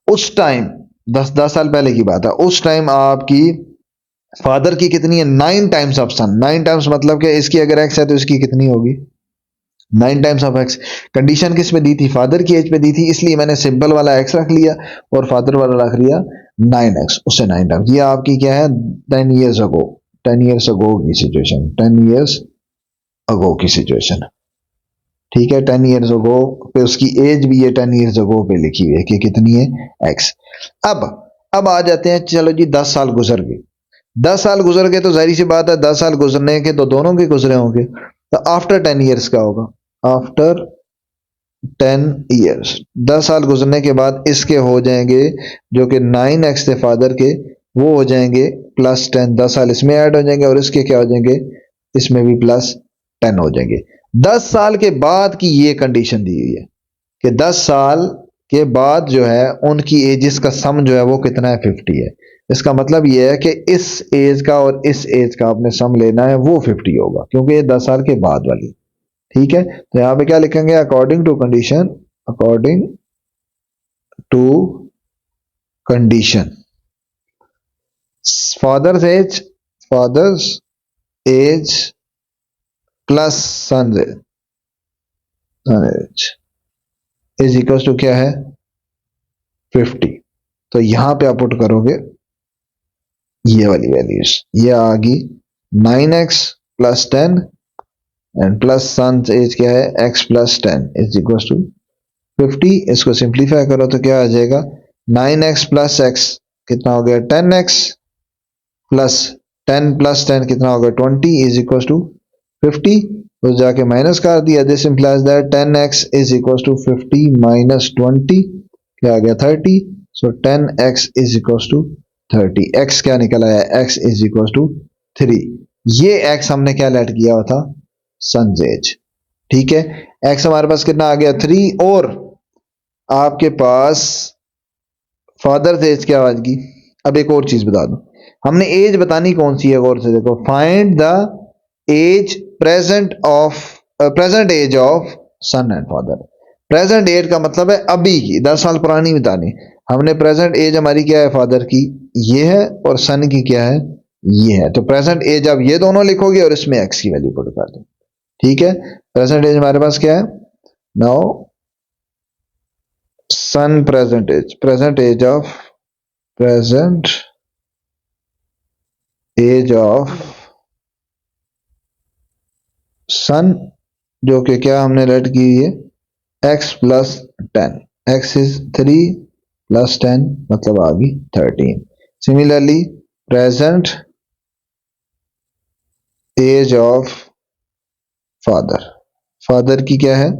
उस टाइम 10 साल पहले की बात है, उस टाइम आपकी फादर की कितनी है 9 टाइम्स ऑफ सन. 9 टाइम्स मतलब कि इसकी अगर एक्स है तो इसकी कितनी होगी 9 टाइम्स ऑफ एक्स. कंडीशन किस पे दी थी, फादर की एज पे दी थी, इसलिए मैंने सिंपल वाला एक्स रख लिया और फादर वाला रख लिया 9x, उससे 9 टाइम्स. ये आपकी क्या है 10 years ago की सिचुएशन, 10 years अगो की सिचुएशन, ठीक है, 10 ईयर्स अगो पे उसकी एज भी है 10 ईयर्स अगो पे लिखी हुई है कि कितनी है एक्स। अब आ जाते हैं, चलो जी 10 साल गुजर गए, 10 साल गुजर गए तो जाहिर सी बात है 10 साल गुजरने के तो दोनों के गुजरे होंगे, तो आफ्टर 10 ईयर्स क्या होगा, आफ्टर 10 ईयर्स 10 साल गुजरने के बाद इसके हो जाएंगे जो कि 9x थे फादर के, वो हो जाएंगे प्लस 10, 10 साल इसमें ऐड हो जाएंगे और इसके क्या हो जाएंगे, इसमें भी प्लस 10 हो जाएंगे। 10 साल के बाद की ये कंडीशन दी हुई है कि 10 साल के बाद जो है उनकी एजेस का सम जो है वो कितना है, 50 है। इसका मतलब ये है कि इस एज का और इस एज का आपने सम लेना है वो 50 होगा, क्योंकि ये 10 साल के बाद वाली, ठीक है। तो यहां पे क्या लिखेंगे, according to condition, according to condition father's age, father's age plus son age is equal to क्या है, 50। तो यहां पे आप पुट करोगे ये वाली वैल्यूज, ये आ गई 9x plus 10 and plus son age क्या है, x plus 10 is equal to 50। इसको सिंप्लीफाई करो तो क्या आ जाएगा, 9x प्लस x कितना हो गया 10x प्लस 10 प्लस 10 कितना हो गया 20 इज इक्वल टू 50। तो जाके माइनस कर दिया, this implies that 10x is equal to 50 minus 20 क्या आ गया 30। So 10x is equal to 30, x क्या निकल आया, x इज इक्वल टू 3। ये x हमने क्या लेट किया हुआ था, सन्स एज, ठीक है। x हमारे पास कितना आ गया 3, और आपके पास फादर एज क्या आ गई। अब एक और चीज बता दूं, हमने एज बतानी कौन सी है, गौर से देखो, find the age present age of son and father. Present age का मतलब है अभी की, 10 साल पुरानी बतानी। हमने प्रेजेंट एज हमारी क्या है फादर की, ये है, और सन की क्या है, ये है। तो प्रेजेंट एज आप ये दोनों लिखोगे और इसमें एक्स की वैल्यू पुट कर दो, ठीक है। प्रेजेंट एज हमारे पास क्या है, now son present age, present age of, present age of son, जो कि क्या हमने रेड की है x plus 10, x is 3 plus 10 मतलब आ गई 13। Similarly present age of father, father की क्या है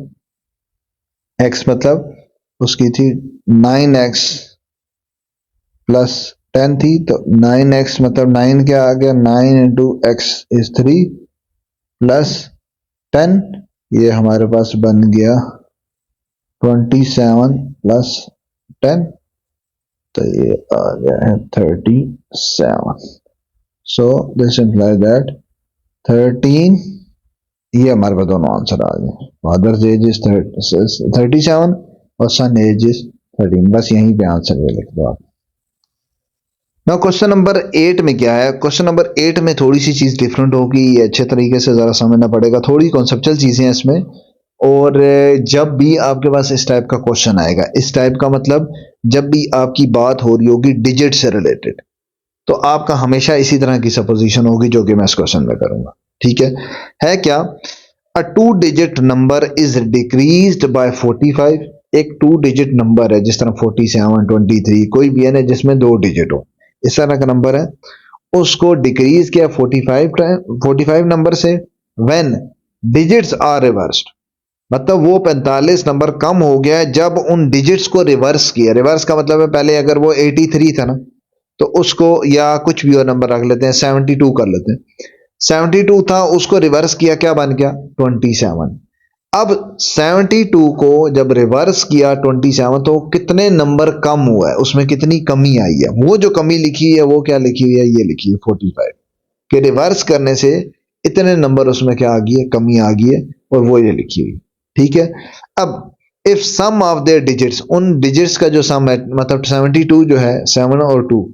x मतलब उसकी थी 9x प्लस 10 थी, तो 9x मतलब 9 क्या आ गया, 9 इंटू एक्स इज 3 प्लस 10, ये हमारे पास बन गया 27 प्लस 10, तो ये आ गया है 37। सो दिस इंप्लाइज दैट 13, ये हमारे पास दोनों आंसर आ गए, फादर्स एज इज 37 और सन एज इज 13। बस यहीं पे आंसर ये लिख दो आप। ना क्वेश्चन नंबर 8 में क्या है, क्वेश्चन नंबर 8 में थोड़ी सी चीज डिफरेंट होगी, ये अच्छे तरीके से जरा समझना पड़ेगा, थोड़ी कॉन्सेप्चुअल चीजें हैं इसमें। और जब भी आपके पास इस टाइप का क्वेश्चन आएगा, इस टाइप का मतलब जब भी आपकी बात हो रही होगी डिजिट से रिलेटेड, तो आपका हमेशा इसी तरह की सपोजिशन होगी जो कि मैं इस क्वेश्चन में करूंगा, ठीक है क्या, अ 2 digit number is decreased bye 45। एक 2 डिजिट नंबर है, जिस तरह 47, 23, कोई भी है ना जिसमें 2 डिजिट हो, इस तरह का नंबर है, उसको डिक्रीज किया 45 नंबर से, व्हेन डिजिट्स आर रिवर्स्ड, मतलब वो 45 नंबर कम हो गया है जब उन डिजिट्स को रिवर्स किया। रिवर्स का मतलब है पहले अगर वो 83 था ना, तो उसको, या कुछ भी और नंबर रख लेते हैं, 72 कर लेते हैं, 72 था उसको रिवर्स किया, क्या बन गया 27। अब 72 को जब रिवर्स किया 27, तो कितने नंबर कम हुआ है, उसमें कितनी कमी आई है, वो जो कमी लिखी है वो क्या लिखी हुई है, ये लिखी है 45, कि रिवर्स करने से इतने नंबर उसमें क्या आ गई है, कमी आ गई है, और वो ये लिखी हुई, ठीक है। अब if sum of their digits, उन डिजिट्स का जो सम है, मतलब 72 जो है 7 और 2,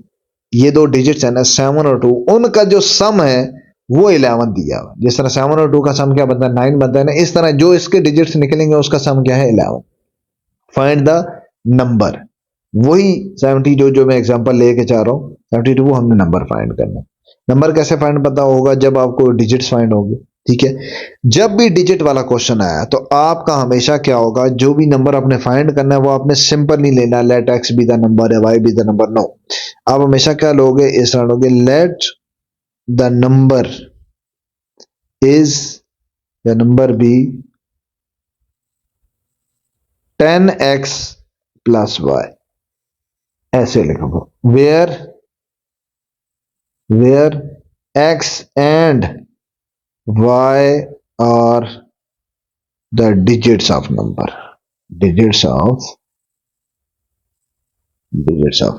ये दो डिजिट्स है ना 7 और 2, उनका जो सम है वो 11 दिया हुआ। जिस तरह 7 और 2 का सम क्या बनता है 9 बनता है ना, इस तरह जो इसके डिजिट्स निकलेंगे उसका सम क्या है 11। फाइंड द नंबर, वही 70 जो मैं एग्जांपल लेके चाह रहा हूँ 72 वो हमने नंबर फाइंड करना। नंबर कैसे फाइंड पता होगा, जब आपको डिजिट्स फाइंड होंगे, ठीक है। जब भी डिजिट वाला क्वेश्चन आया तो आपका हमेशा क्या होगा, जो भी नंबर आपने फाइंड करना है वो आपने सिंपल नहीं लेना, let x be the number या y be the number, no. आप हमेशा क्या लोगे, इस तरह लोगे, let the number is the number be 10x plus y, ऐसे लिखोगे, where x and y are the digits of number, digits of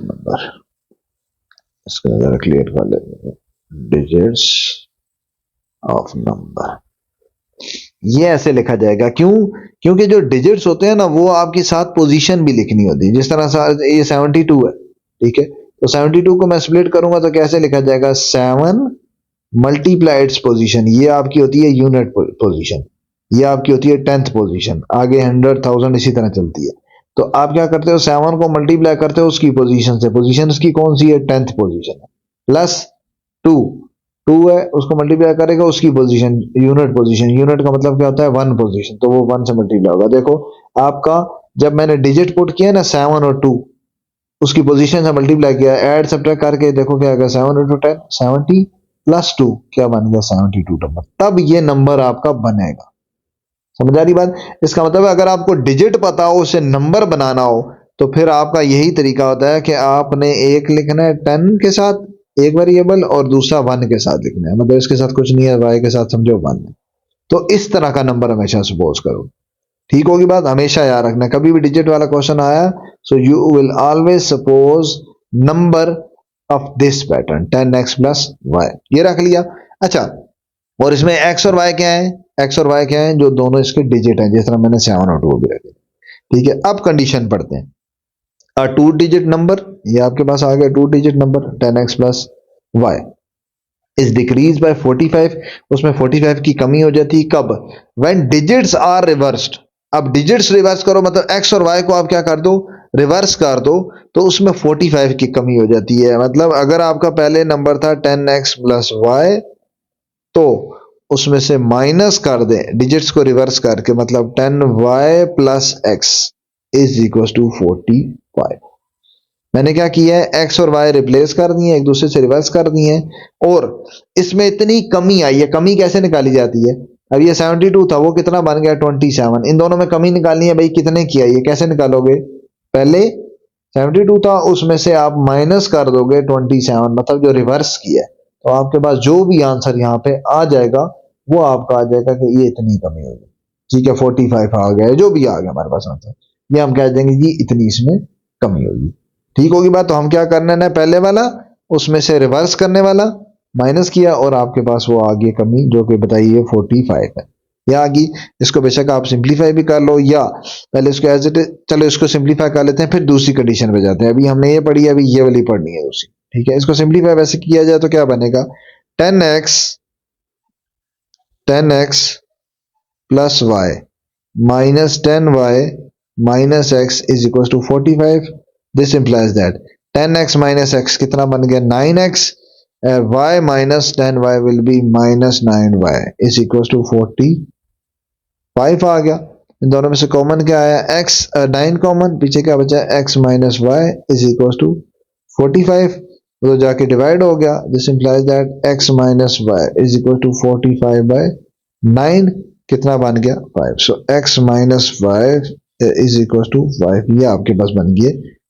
number. इसको जरा क्लियर कर लेते हैं, डिजिट्स ऑफ नंबर, ये ऐसे लिखा जाएगा। क्यों? क्योंकि जो डिजिट्स होते हैं ना वो आपकी साथ पोजीशन भी लिखनी होती है। जिस तरह से ये 72 है, ठीक है, तो 72 को मैं स्प्लिट करूंगा तो कैसे लिखा जाएगा, 7 मल्टीप्लाइड्स पोजीशन, ये आपकी होती है यूनिट पोजीशन, ये आपकी होती है 10th पोजीशन, आगे 100,000 इसी तरह चलती है। तो आप क्या करते हो, 7 को मल्टीप्लाई करते हो उसकी पोजीशन से, पोजीशन उसकी कौन सी है, 10th पोजीशन है, प्लस 2 2 है, उसको मल्टीप्लाई करेगा उसकी पोजीशन, यूनिट पोजीशन, यूनिट का मतलब क्या होता है, 1 पोजीशन, तो वो 1 से मल्टीप्लाई होगा। देखो आपका जब मैंने डिजिट पुट किया ना 7 और 2, उसकी पोजीशन से मल्टीप्लाई किया, ऐड सब्ट्रैक्ट करके देखो क्या आएगा, 7 इंटू 10 70 प्लस 2 क्या बन गया, 72 नंबर, तब ये नंबर आपका बनेगा। समझ आ रही बात? इसका मतलब अगर आपको डिजिट पता हो, उसे नंबर बनाना हो, तो फिर आपका यही तरीका होता है कि आपने एक लिखना है 10 के साथ एक वेरिएबल और दूसरा 1 के साथ लिखना है, मतलब इसके साथ कुछ नहीं है, y के साथ समझो 1 है। तो इस तरह का नंबर हमेशा सपोज करो, ठीक होगी बात, हमेशा याद रखना। कभी भी डिजिट वाला क्वेश्चन आया so you will always suppose number of this pattern 10x plus y, ये रख लिया। अच्छा, और इसमें x और y क्या है, x और y क्या है, जो दोनों इसके डिजिट हैं, जिस तरह मैंने 7 और 2 भी रखे, ठीक है। अब कंडीशन पढ़ते हैं, अ 2 डिजिट नंबर, ये आपके पास आ गया 2 digit number 10x plus y is decrease by 45, उसमें 45 की कमी हो जाती है कब, व्हेन डिजिट्स आर रिवर्स्ड। अब डिजिट्स रिवर्स करो मतलब x और y को आप क्या कर दो, रिवर्स कर दो, तो उसमें 45 की कमी हो जाती है। मतलब अगर आपका पहले नंबर था 10x प्लस वाई, तो उसमें से माइनस कर दें डिजिट्स को रिवर्स करके, मतलब 10y plus x is equal to 45। मैंने क्या किया है, x और y रिप्लेस कर दिए, एक दूसरे से रिवर्स कर दिए, और इसमें इतनी कमी आई है। कमी कैसे निकाली जाती है, अब ये 72 था, वो कितना बन गया 27, इन दोनों में कमी निकालनी है भाई, कितने की आई है, कैसे निकालोगे, पहले 72 था उसमें से आप माइनस कर दोगे 27, मतलब जो रिवर्स किया है, तो आपके पास जो भी आंसर यहाँ पे आ जाएगा वो आपका आ जाएगा कि ये इतनी कमी होगी, ठीक है, 45 आ गया, जो भी आ गया हमारे पास आंसर, ये हम कह देंगे जी इतनी इसमें कमी होगी, ठीक होगी बात। तो हम क्या करने ना, पहले वाला उसमें से रिवर्स करने वाला माइनस किया, और आपके पास वो आ गई कमी जो कि बताइए 45 है, या आ गई। इसको बेशक आप सिंप्लीफाई भी कर लो, या पहले इसको एज इट, चलो इसको सिंप्लीफाई कर लेते हैं, फिर दूसरी कंडीशन पे जाते हैं। अभी हमने ये पढ़ी है, अभी ये वाली पढ़नी है दूसरी, ठीक है। इसको सिंप्लीफाई वैसे किया जाए तो क्या बनेगा, 10x plus y minus 10y minus x is equal to 45। This implies that 10x minus x कितना बन गया 9x, y माइनस 10y will be minus 9y is equal to 45 आ गया। इन दोनों में से कॉमन क्या आया, x 9 कॉमन, पीछे क्या बचा, x minus y is equal to 45, तो जाके डिवाइड हो गया। This implies that x minus y is equal to 45 by 9, कितना बन गया 5। So x minus 5 is equal to 5, ये आपके पास बन गई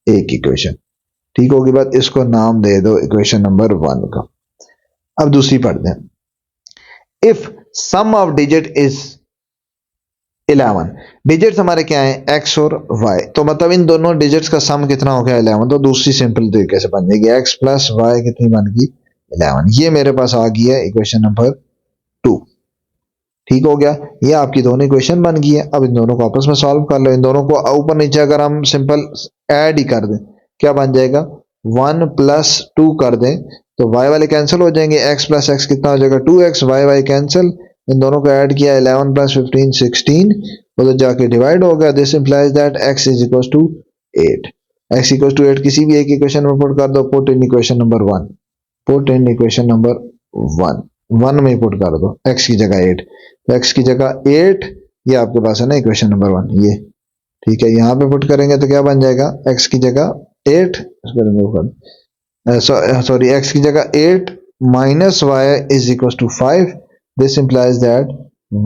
एक इक्वेशन, ठीक होगी बात। इसको नाम दे दो इक्वेशन नंबर 1 का। अब दूसरी पढ़ते हैं, if sum of digit is 11, digits हमारे क्या है x और y, तो मतलब इन दोनों डिजिट्स का सम कितना हो गया 11, तो दूसरी सिंपल तरीके से बन जाएगी x प्लस वाई कितनी बन गई 11, ये मेरे पास आ गई है इक्वेशन नंबर 2, ठीक हो गया। ये आपकी दोनों इक्वेशन बन गई है। अब इन दोनों को आपस में सॉल्व कर लो, इन दोनों को ऊपर नीचे अगर हम सिंपल ऐड ही कर दें क्या बन जाएगा 1 प्लस 2 कर दें तो y वाले कैंसिल हो जाएंगे, x प्लस एक्स कितना हो जाएगा 2x, y कैंसिल, इन दोनों को ऐड किया 11 प्लस 15 16, उधर जाके डिवाइड हो गया। This implies that x is equal to 8, x equal to 8 किसी भी एक इक्वेशन में पुट कर दो, put in equation number 1, put in equation number 1, 1 में पुट कर दो, x की जगह 8, तो x की जगह 8 ये आपके पास है ना इक्वेशन नंबर 1 ये, ठीक है। यहाँ पे पुट करेंगे तो क्या बन जाएगा, x की जगह 8, इसको रिमूव कर, सॉरी x की जगह 8 minus y is equal to 5, this implies that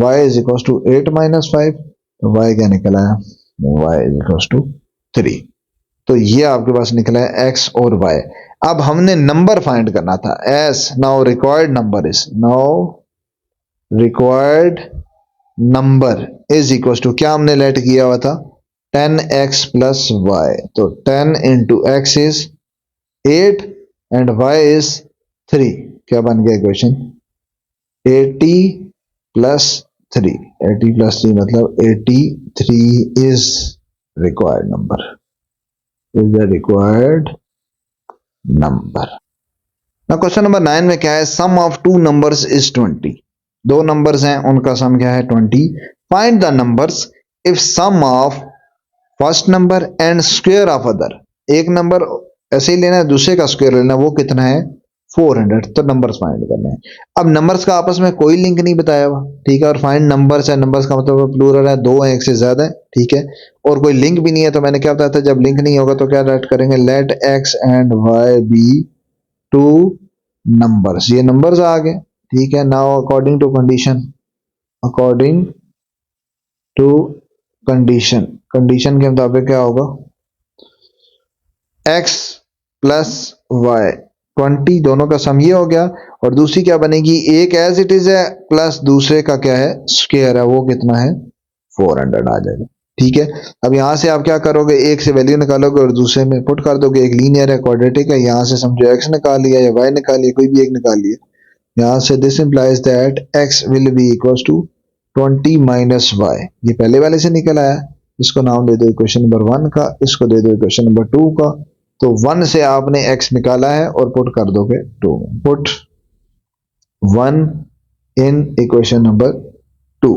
y is equal to 8 minus 5, तो y क्या निकला है, y इज इक्वल टू 3। तो ये आपके पास निकला है x और y। अब हमने नंबर फाइंड करना था, as now required number is, now required number is equal to, क्या हमने लेट किया हुआ था 10x प्लस वाई, तो 10 into x is 8 and y is 3, क्या बन गया इक्वेशन 80 प्लस 3, 80 प्लस 3 मतलब 83 is required number, is the required number. ना क्वेश्चन नंबर 9 में क्या है, sum of two numbers is 20, दो नंबर्स हैं उनका सम क्या है 20, find the numbers if sum of first number and square of other, एक नंबर ऐसे ही लेना है दूसरे का स्क्वायर लेना, वो कितना है 400, तो नंबर्स फाइंड करने हैं। अब नंबर्स का आपस में कोई लिंक नहीं बताया हुआ, ठीक है, और फाइंड नंबर्स है, नंबर्स का मतलब प्लूरल है, दो है एक से ज्यादा है, ठीक है, और कोई लिंक भी नहीं है, तो मैंने क्या बताया था जब लिंक नहीं होगा तो क्या राइट करेंगे, let x and y be two numbers, ये नंबर्स आ गए, ठीक है। Now according to condition, according to condition, condition के मुताबिक क्या होगा, x प्लस वाई 20 दोनों का सम ये हो गया, और दूसरी क्या बनेगी, एक एज इट इज है प्लस दूसरे का क्या है स्क्वायर है, वो कितना है 400 आ जाएगा, ठीक है। अब यहां से आप क्या करोगे, एक से वैल्यू निकालोगे और दूसरे में पुट कर दोगे, एक लीनियर है क्वाड्रेटिक है, यहां से समझो x निकाल लिया या y निकाल लिया, कोई भी एक निकाल लिया, यहां से this implies that x will be equal to 20 minus y, ये पहले वाले से निकल आया, इसको नाम दे दो इक्वेशन नंबर 1 का, इसको दे दो इक्वेशन नंबर 2 का, तो 1 से आपने x निकाला है और पुट कर दोगे 2 में, पुट 1 इन इक्वेशन नंबर 2,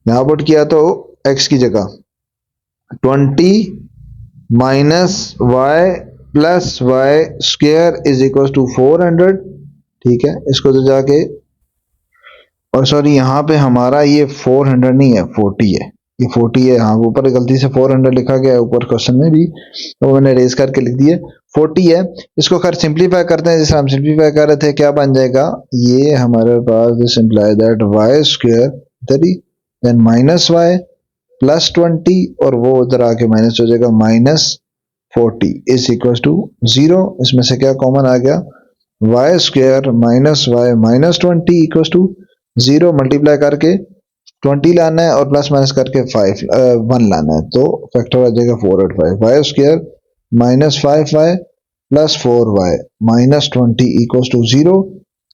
यहां पुट किया तो x की जगह 20 minus y plus y square is equal to 400, ठीक है, इसको तो जाके, और सॉरी यहाँ पे हमारा ये 400 नहीं है 40 है, ये 40 है, हाँ ऊपर गलती से 400 लिखा गया है ऊपर क्वेश्चन में भी, तो मैंने रेज करके लिख दिया 40 है। इसको खैर सिंप्लीफाई करते हैं, जैसे हम सिंप्लीफाई कर रहे थे, क्या बन जाएगा, ये हमारे पास this imply that y square 3 then minus y plus 20, और वो उधर आके माइनस हो जाएगा माइनस 40 इज इक्वल टू 0, इसमें से क्या कॉमन आ गया, y square minus y minus 20 equal to 0, multiply करके 20 लाना है और प्लस माइनस करके 1 लाना है, तो फैक्टर आ जाएगा 485, y square minus 5y plus 4y minus 20 equal to 0,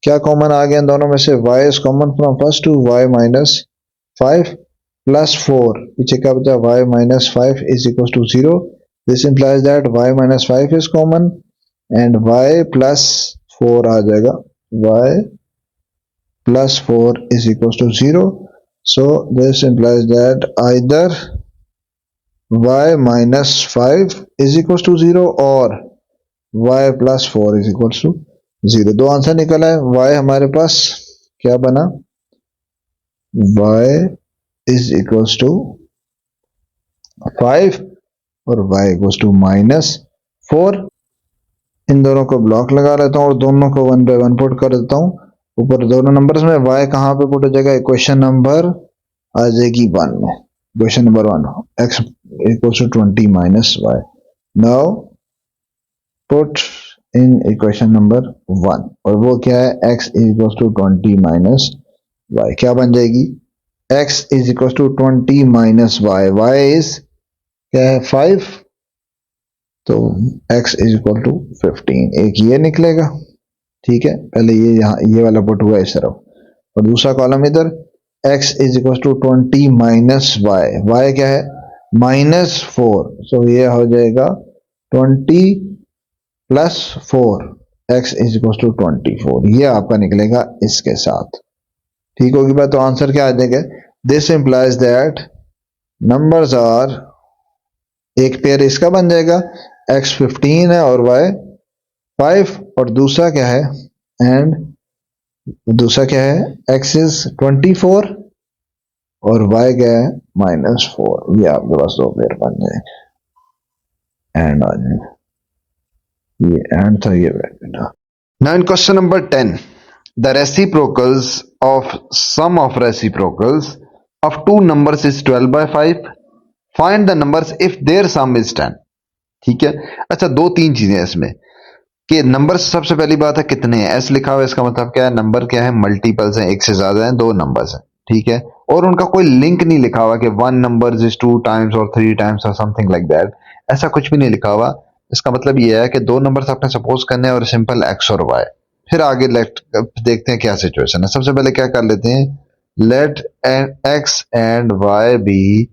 क्या कॉमन आ गया इन दोनों में से, y is common from first two y minus 5 plus 4, पीछे क्या बचा y minus 5 is equal to 0, this implies that y minus 5 is common and y plus 4 आ जाएगा, y plus 4 is equals to 0, so this implies that either y minus 5 is equals to 0 or y plus 4 is equals to 0, दो answer निकला है, y हमारे पास क्या बना, y is equals to 5 और y equals to minus 4, इन दोनों को ब्लॉक लगा लेता हूँ और दोनों को 1 बाय 1 पुट कर देता हूँ, ऊपर दोनों नंबर्स में y कहां पे पुट हो जाएगा, इक्वेशन नंबर आ जाएगी 1 में, equation number 1 x equals to 20 minus y, now put in equation number 1, और वो क्या है x equals to 20 minus y, क्या बन जाएगी, x is equals to 20 minus y, y is क्या है 5, तो x इज इक्वल टू 15, एक ये निकलेगा, ठीक है, पहले ये यहाँ ये वाला पुट हुआ इस तरफ, और दूसरा कॉलम इधर x is equal to 20 minus y, y क्या है माइनस 4, सो ये हो जाएगा 20 plus 4, x is equal to 24, ये आपका निकलेगा इसके साथ, ठीक होगी बात, तो आंसर क्या आ जाएगा, this implies that numbers are, एक पेयर इसका बन जाएगा x 15 है और y 5, और दूसरा क्या है, एंड दूसरा क्या है, x इज 24 और y क्या है -4। ये आपके पास दो पेयर बन जाए, एंड आ जाए, ये एंड था, ये ब्रैकेट था। Now in question number 10, the reciprocals of sum of reciprocals of two numbers is 12/5, find the numbers if their sum is 10। ठीक है, अच्छा दो तीन चीजें हैं इसमें कि नंबर्स, सबसे पहली बात है कितने हैं, एस लिखा हुआ है, इसका मतलब क्या है, नंबर क्या है, मल्टीपल्स हैं, एक से ज्यादा है, दो नंबर्स हैं। ठीक है, और उनका कोई लिंक नहीं लिखा हुआ कि one number is two times और थ्री टाइम्स और समथिंग लाइक दैट, ऐसा कुछ भी नहीं लिखा हुआ। इसका मतलब ये है कि दो नंबर्स आपने सपोज करने हैं और सिंपल एक्स और वाई। फिर आगे लेट देखते हैं क्या सिचुएशन है। सबसे पहले क्या कर लेते हैं, let x and y be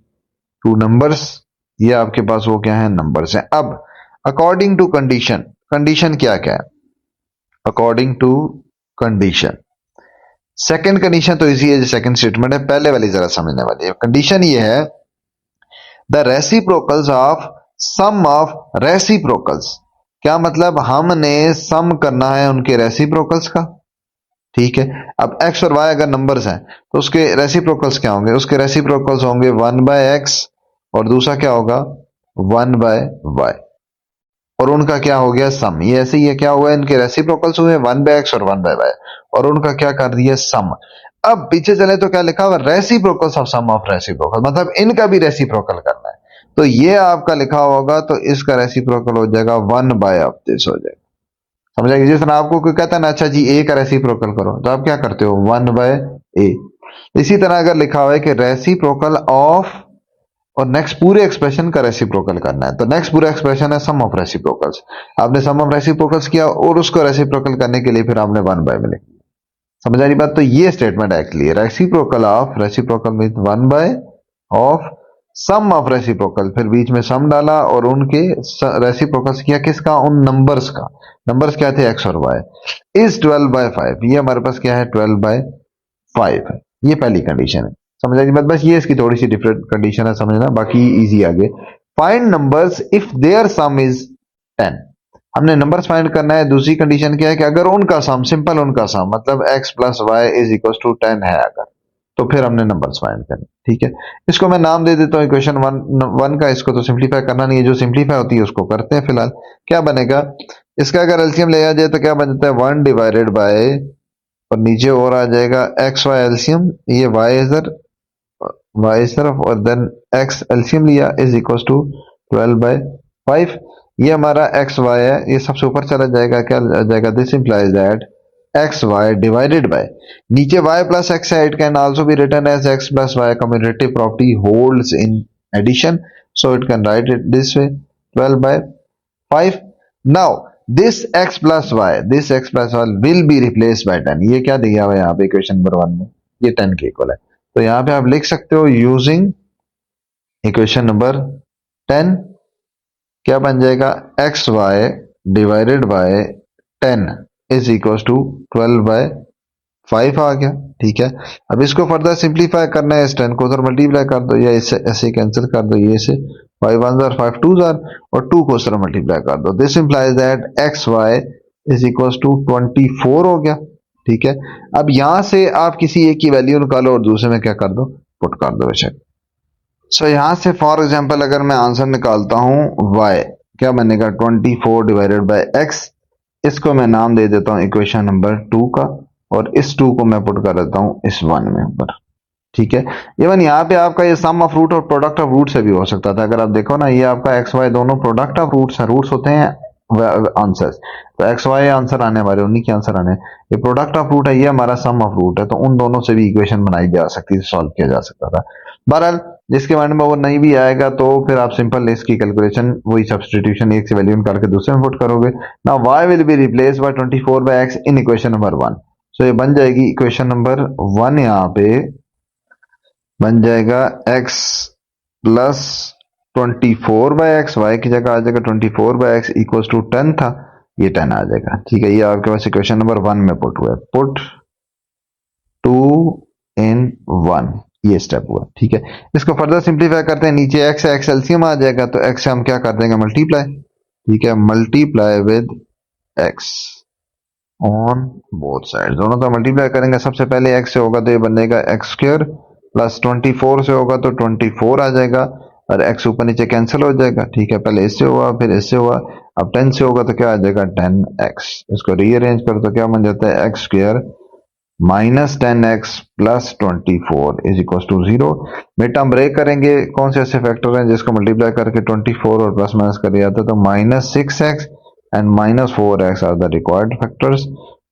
two numbers, ये आपके पास वो क्या है, नंबर्स हैं। अब अकॉर्डिंग टू कंडीशन, कंडीशन क्या क्या है, according to condition, second condition तो इजी है, जो सेकंड स्टेटमेंट है, पहले वाली जरा समझने वाली है। कंडीशन ये है, the reciprocals of sum of reciprocals, क्या मतलब हमने सम करना है उनके रेसिप्रोकल्स का। ठीक है, अब x और y अगर नंबर्स हैं तो उसके रेसिप्रोकल्स क्या होंगे, उसके रेसिप्रोकल्स होंगे 1/x और दूसरा क्या होगा 1/y, और उनका क्या हो गया सम। ये ऐसे ही है, क्या हुआ, इनके रेसिप्रोकल्स हुए 1/x और 1/y और उनका क्या कर दिया सम। अब पीछे चले तो क्या लिखा हुआ, reciprocals of sum of reciprocal, मतलब इनका भी रेसिप्रोकल करना है। तो ये आपका लिखा होगा तो इसका रेसिप्रोकल हो जाएगा 1/, ऑफ दिस हो जाएगा। समझ आएगी, जिस तरह आपको कोई कहता है ना, अच्छा जी ए का रेसिप्रोकल करो, तो आप क्या करते हो 1/a। इसी तरह अगर लिखा हुआ है कि रेसिप्रोकल ऑफ, और नेक्स्ट पूरे एक्सप्रेशन का रेसिप्रोकल करना है, तो नेक्स्ट पूरा एक्सप्रेशन है सम ऑफ रेसिप्रोकल्स। आपने सम ऑफ रेसिप्रोकल्स किया और उसको रेसिप्रोकल करने के लिए फिर आपने 1/, मिले। समझ आ रही बात, तो ये statement actually reciprocal of, reciprocal mean 1/, of sum of reciprocal, फिर बीच में सम डाला और उनके रेसिप्रोकल्स किया, किसका, उन नंबर्स का। नंबर्स क्या थे, एक्स और वाई, इज 12/5, ये हमारे पास क्या है 12/5 है। ये पहली कंडीशन है। समझ आएगी बात, बस ये इसकी थोड़ी सी डिफरेंट कंडीशन है समझना, बाकी इजी आगे। Find numbers if their sum is 10, हमने नंबर्स फाइंड करना है। दूसरी कंडीशन क्या है कि अगर उनका सम, सिंपल उनका सम, मतलब x plus y is equal to 10 है अगर, तो फिर हमने नंबर्स फाइंड करने। ठीक है, इसको मैं नाम दे देता हूँ इक्वेशन वन का। इसको तो सिंप्लीफाई करना नहीं है, जो सिंप्लीफाई होती है उसको करते हैं फिलहाल। क्या बनेगा, इसका अगर एलसीएम लिया जाए तो क्या बन जाता है 1 डिवाइडेड बाय, और नीचे और आ जाएगा एक्स वाई एलसीएम, ये वाई इधर, वाई इस तरफ, और देन एक्स एलसीएम लिया इज इक्वल टू 12/5। ये हमारा एक्स वाई है, ये सबसे ऊपर चला जाएगा, क्या आ जाएगा, this implies that x y divided by, नीचे वाई प्लस एक्स है, it can also be written as x plus y, commutative property holds in addition, so it can write it this way 12/5। Now this x plus y, this x plus y will be replace by 10, ये क्या दिया हुआ है यहाँ पे equation number 1 में, ये 10 के इक्वल है। तो यहाँ पे आप लिख सकते हो यूजिंग इक्वेशन नंबर 10, क्या बन जाएगा, x y divided by 10 is equal to 12/5 आ गया। ठीक है, अब इसको फर्दर सिंप्लीफाई करना है, इस 10 को उधर मल्टीप्लाई कर दो या इससे ऐसे कैंसिल कर दो, ये से 5 1 जार 5 2 जार, और 2 को इस तरह मल्टीप्लाई कर दो, this implies that x y is equal to 24 हो गया। ठीक है, अब यहां से आप किसी एक की वैल्यू निकालो और दूसरे में क्या कर दो, पुट कर दो बेशक। सो यहां से फॉर एग्जांपल अगर मैं आंसर निकालता हूं y, क्या बनेगा 24 डिवाइडेड बाय x, इसको मैं नाम दे देता हूं इक्वेशन नंबर 2 का, और इस 2 को मैं पुट कर देता हूं इस 1 में ऊपर। ठीक है, इवन यहाँ पे आपका ये सम ऑफ रूट और प्रोडक्ट ऑफ रूट से भी हो सकता था। अगर आप देखो ना, ये आपका एक्स वाई दोनों प्रोडक्ट ऑफ रूट्स है, रूट्स होते हैं आंसर्स, तो एक्स वाई आंसर आने वाले, उन्हीं के आंसर आने, ये प्रोडक्ट ऑफ रूट है, ये हमारा सम ऑफ रूट है, तो उन दोनों से भी इक्वेशन बनाई जा सकती थी, सॉल्व किया जा सकता था। बहरहाल जिसके माइंड में वो नहीं भी आएगा तो फिर आप सिंपल इसकी कैलकुलेशन, वही सब्सटीट्यूशन, एक से वैल्यू निकाल के दूसरे में पुट करोगे। Now y will be replace bye 24/x in equation number 1, सो ये बन जाएगी इक्वेशन नंबर 1, यहाँ पे बन जाएगा x प्लस 24/x, y की जगह आ जाएगा 24/x इक्वल टू 10 था, ये 10 आ जाएगा। ठीक है, ये आपके पास इक्वेशन नंबर 1 में पुट हुआ है, पुट 2 in 1, ये स्टेप हुआ। ठीक है, इसको फर्दर सिंप्लीफाई करते हैं, नीचे x है, x एलसीएम आ जाएगा, तो x से हम क्या कर देंगे मल्टीप्लाई। ठीक है, multiply with x, on both side, दोनों तो मल्टीप्लाई करेंगे। सबसे पहले x से होगा तो ये बनेगा एक्स स्क्र प्लस 24 से होगा तो 24 आ जाएगा और x ऊपर नीचे कैंसिल हो जाएगा। ठीक है, पहले इससे हुआ फिर इससे हुआ, अब 10 से होगा तो क्या आ जाएगा 10x। इसको रीअरेंज करो तो क्या बन जाता है x square minus 10x plus 24 is equal to 0। Mid term break करेंगे, कौन से ऐसे फैक्टर हैं जिसको मल्टीप्लाई करके 24 और प्लस माइनस कर दिया जाता है, तो minus 6x and minus 4x are the required factors.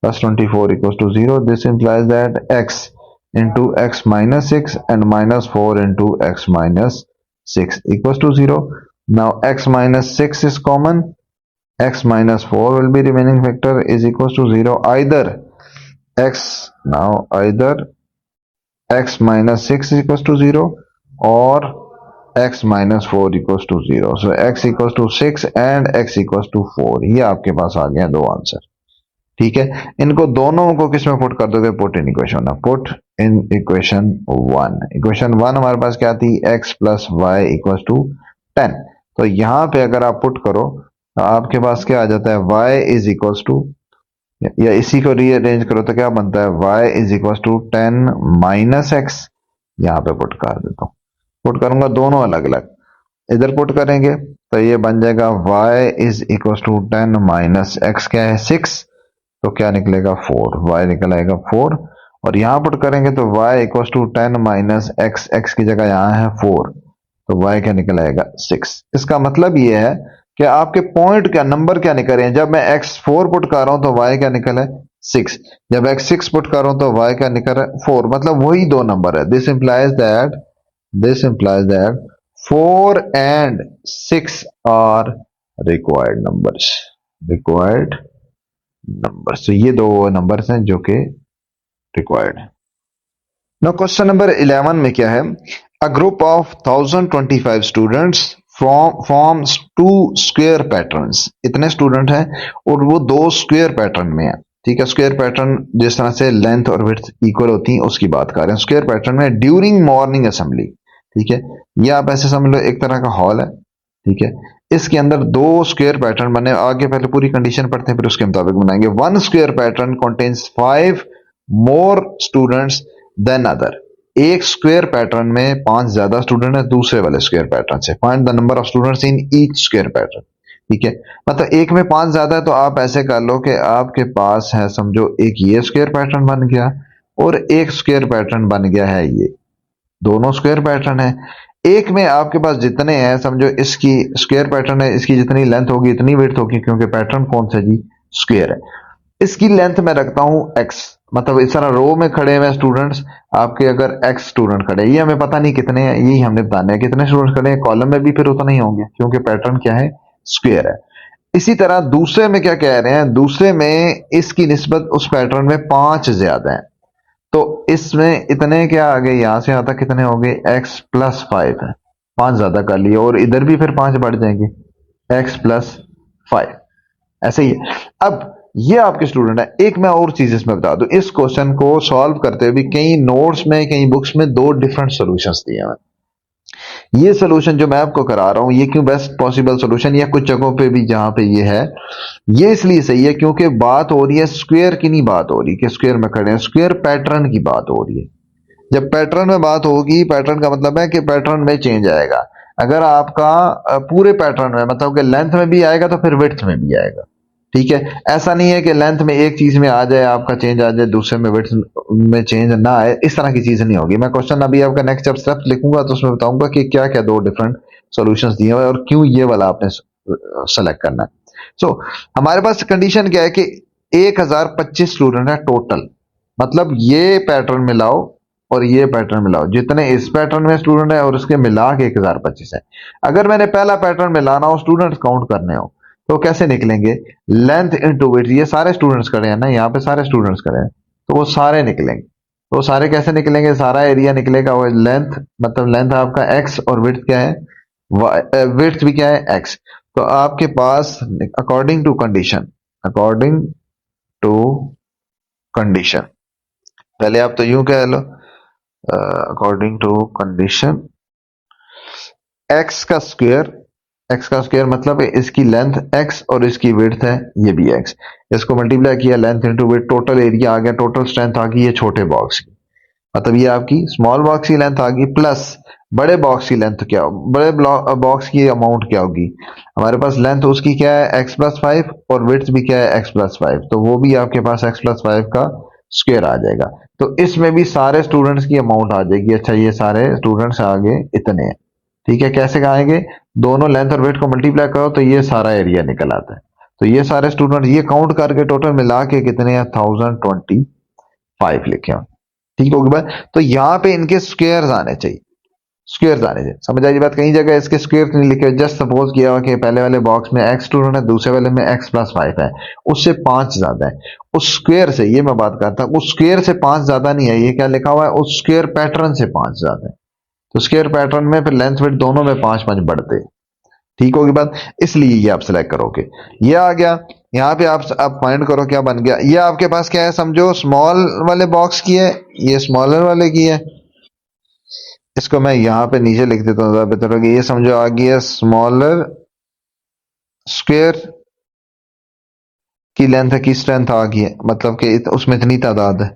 Plus 24 equals to 0. This implies that x into x minus 6 and minus 4 into x minus 6 equals to 0. Now x minus 6 is common. X minus 4 will be remaining factor is equals to 0. Either x minus 6 is equals to 0 or x minus 4 equals to 0. So x equals to 6 and x equals to 4. ये आपके पास आ गया दो answer. ठीक है, इनको दोनों को किस में पुट कर दोगे, put in equation, put in equation 1। Equation 1 हमारे पास क्या थी, x plus y equal to 10। तो यहां पे अगर आप पुट करो तो आपके पास क्या आ जाता है, y इज इक्वल टू, या इसी को रीअरेंज करो तो क्या बनता है, y is equal to 10 minus x. यहाँ पे पुट कर देता हूँ, पुट करूंगा दोनों अलग अलग, इधर पुट करेंगे तो ये बन जाएगा y is equal to 10 minus x, क्या है 6, तो क्या निकलेगा 4, y निकल आएगा 4। और यहां पुट करेंगे तो y equal to 10 minus x, x की जगह यहां है 4, तो y क्या निकल आएगा 6। इसका मतलब ये है कि आपके पॉइंट क्या, नंबर क्या निकल रहे हैं, जब मैं x4 पुट कर रहा हूं तो y क्या निकल है 6, जब x6 पुट कर रहा हूं तो y क्या निकल है 4, मतलब वही दो नंबर है। This implies that 4 and 6 are required numbers। तो ये दो नंबर्स हैं जो कि रिक्वायर्ड है। नाउ क्वेश्चन नंबर 11 में क्या है, a group of 1025 students forms two square patterns. इतने स्टूडेंट हैं और वो दो स्क्वायर पैटर्न में है। ठीक है, स्क्वायर पैटर्न जिस तरह से लेंथ और विड्थ इक्वल होती है उसकी बात कर रहे हैं। स्क्वायर पैटर्न में ड्यूरिंग मॉर्निंग असेंबली, ठीक है, ये आप ऐसे समझ लो एक तरह का हॉल है। ठीक है, इसके अंदर दो स्क्वायर पैटर्न बने, आगे पहले पूरी कंडीशन पढ़ते हैं फिर उसके मुताबिक बनाएंगे। One square pattern contains 5 more students than other. एक स्क्वायर पैटर्न में 5 ज्यादा स्टूडेंट है दूसरे वाले स्क्वायर पैटर्न से। Find the number of students in each square pattern. ठीक है, मतलब एक में 5 ज्यादा है तो आप ऐसे कर लो कि आपके पास है, समझो एक ये स्क्वायर पैटर्न बन गया और एक स्क्वायर पैटर्न बन गया है ये, दोनों स्क्वायर पैटर्न है। एक में आपके पास जितने हैं, समझो इसकी स्क्वायर पैटर्न है, इसकी जितनी लेंथ होगी इतनी विड्थ होगी, क्योंकि पैटर्न कौन सा जी, स्क्वायर है। इसकी लेंथ में रखता हूं x, मतलब इस तरह रो में खड़े हुए स्टूडेंट्स आपके, अगर x स्टूडेंट खड़े, ये हमें पता नहीं कितने हैं, यही हमने बताना है कितने स्टूडेंट्स खड़े हैं। कॉलम में भी फिर उतना ही होंगे क्योंकि पैटर्न क्या है, स्क्वायर है। इसी तरह दूसरे में क्या कह रहे हैं, दूसरे में इसकी निस्बत उस पैटर्न में 5 ज्यादा है, तो इसमें इतने क्या आ गए, यहां से यहां तक कितने हो गए, x प्लस 5 है, 5 ज्यादा कर लिए और इधर भी फिर 5 बढ़ जाएंगे, x प्लस 5, ऐसे ही है। अब ये आपके स्टूडेंट है। एक मैं और चीज इसमें बता दूं, इस क्वेश्चन को सॉल्व करते हुए कई नोट्स में कई बुक्स में दो डिफरेंट सॉल्यूशंस दिए हैं। ये सोल्यूशन जो मैं आपको करा रहा हूं ये क्यों बेस्ट पॉसिबल सोल्यूशन, या कुछ जगहों पे भी जहां पे ये है, ये इसलिए सही है क्योंकि बात हो रही है स्क्वायर की, नहीं बात हो रही कि स्क्वायर में खड़े हैं, स्क्वायर पैटर्न की बात हो रही है। जब पैटर्न में बात होगी, पैटर्न का मतलब है कि पैटर्न में चेंज आएगा। अगर आपका पूरे पैटर्न में मतलब कि लेंथ में भी आएगा तो फिर विड्थ में भी आएगा। ठीक है, ऐसा नहीं है कि लेंथ में एक चीज में आ जाए आपका चेंज आ जाए, दूसरे में विड्थ में चेंज ना आए, इस तरह की चीज नहीं होगी। मैं क्वेश्चन अभी आपका नेक्स्ट जब स्टेप लिखूंगा तो उसमें बताऊंगा कि क्या क्या दो डिफरेंट सॉल्यूशंस दिए हुए और क्यों ये वाला आपने सेलेक्ट करना है। सो हमारे पास कंडीशन क्या है कि 1025 स्टूडेंट है टोटल, मतलब ये पैटर्न मिलाओ और ये पैटर्न मिलाओ, जितने इस पैटर्न में स्टूडेंट है और उसके मिला के 1025 है। अगर मैंने पहला पैटर्न मिलाना हो, स्टूडेंट्स काउंट करने हो, तो कैसे निकलेंगे, लेंथ इनटू विड्थ। ये सारे स्टूडेंट्स खड़े हैं ना, यहाँ पे सारे स्टूडेंट्स खड़े हैं तो वो सारे निकलेंगे। तो सारे कैसे निकलेंगे, सारा एरिया निकलेगा, वो लेंथ, मतलब लेंथ आपका x और विड्थ क्या है, विड्थ भी क्या है x। तो आपके पास अकॉर्डिंग टू कंडीशन पहले आप तो यूं कह लो, अकॉर्डिंग टू कंडीशन x का स्क्वायर एक्स का स्क्वायर मतलब है इसकी लेंथ एक्स और इसकी विड्थ है ये भी एक्स, इसको मल्टीप्लाई किया length into width, total area आ गया, टोटल स्ट्रेंथ आ गई ये छोटे बॉक्स की, मतलब ये आपकी स्मॉल बॉक्स की लेंथ आ गई प्लस बड़े बॉक्स की लेंथ क्या, बड़े बॉक्स की अमाउंट क्या होगी, हमारे पास लेंथ उसकी क्या है एक्स प्लस फाइव और विड्थ भी क्या है एक्स प्लस फाइव, तो वो भी आपके पास एक्स प्लस फाइव का स्क्वायर आ जाएगा। तो इसमें भी सारे स्टूडेंट्स की अमाउंट आ जाएगी, अच्छा ये सारे स्टूडेंट्स आगे इतने हैं, ठीक है, कैसे आएंगे, दोनों लेंथ और वेट को मल्टीप्लाई करो तो ये सारा एरिया निकल आता है, तो ये सारे स्टूडेंट ये काउंट करके टोटल मिला के कितने हैं 1025 लिखे हो, ठीक होगी बात। तो यहाँ पे इनके स्क्वायर्स आने चाहिए, स्क्वायर्स आने चाहिए, समझ आई बात, कहीं जगह इसके स्क्वायर्स नहीं लिखे, जस्ट सपोज किया हुआ कि पहले वाले बॉक्स में एक्स स्टूडेंट है, दूसरे वाले में एक्स प्लस फाइव है, उससे 5 ज्यादा है, उस स्क्वायर से, ये मैं बात करता हूँ उस स्क्वायर से 5 ज्यादा नहीं है, ये क्या लिखा हुआ है उस स्क्वायर पैटर्न से 5 ज्यादा है, तो स्क्वायर पैटर्न में फिर लेंथ विड्थ दोनों में 5 5 बढ़ते, ठीक होगी बात, इसलिए ये आप सिलेक्ट करोगे, ये आ गया। यहाँ पे आप फाइंड करो क्या बन गया, ये आपके पास क्या है, समझो स्मॉल वाले बॉक्स की है, ये स्मॉलर वाले की है, इसको मैं यहाँ पे नीचे लिख देता हूँ ज्यादा बेहतर होगा, ये समझो आ गया स्मॉलर स्क्वायर की लेंथ की स्ट्रेंथ आ गई है, मतलब कि उसमें इतनी तादाद है,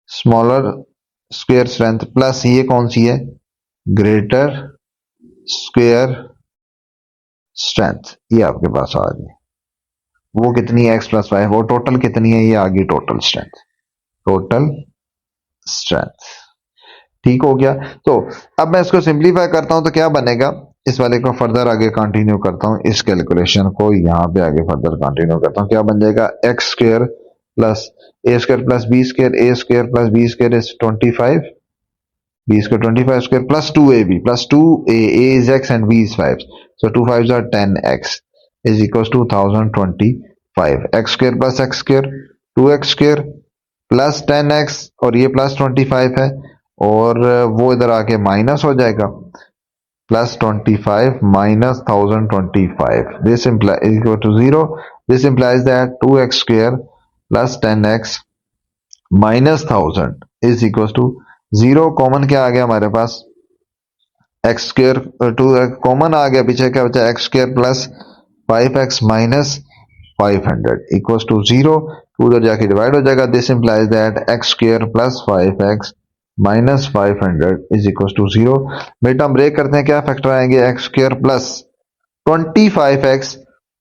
स्मॉलर स्क्वायर स्ट्रेंथ प्लस ये कौन सी है, ग्रेटर स्क्वायर स्ट्रेंथ, ये आपके पास आ गई, वो कितनी है एक्स प्लस फाइव, वो टोटल कितनी है, ये आ गई टोटल स्ट्रेंथ, टोटल स्ट्रेंथ, ठीक हो गया। तो अब मैं इसको सिंप्लीफाई करता हूं तो क्या बनेगा, इस वाले को फर्दर आगे कंटिन्यू करता हूं, इस कैलकुलेशन को यहां पे आगे फर्दर कंटिन्यू करता हूं, क्या बन जाएगा x square plus a square plus b square, a square plus b square is 25, b square 25 square plus 2ab plus 2a, a is x and b is 5, so 2 5s are 10x is equals to 1025, x square plus x square 2x square plus 10x और ये plus 25 है, और वो इधर आके minus हो जाएगा, plus 25 minus 1025, this imply equal to 0, this implies that 2x square plus 10x minus 1000 is equal to 0, common क्या आ गया हमारे पास एक्स स्क्र टू कॉमन आ गया, पीछे क्या बचा x square plus 5x minus 500 equals to 0, two उधर जाके डिवाइड हो जाएगा, this implies that x square plus 5x minus 500 is equal to 0, बेटा हम ब्रेक करते हैं, क्या फैक्टर आएंगे x square plus 25x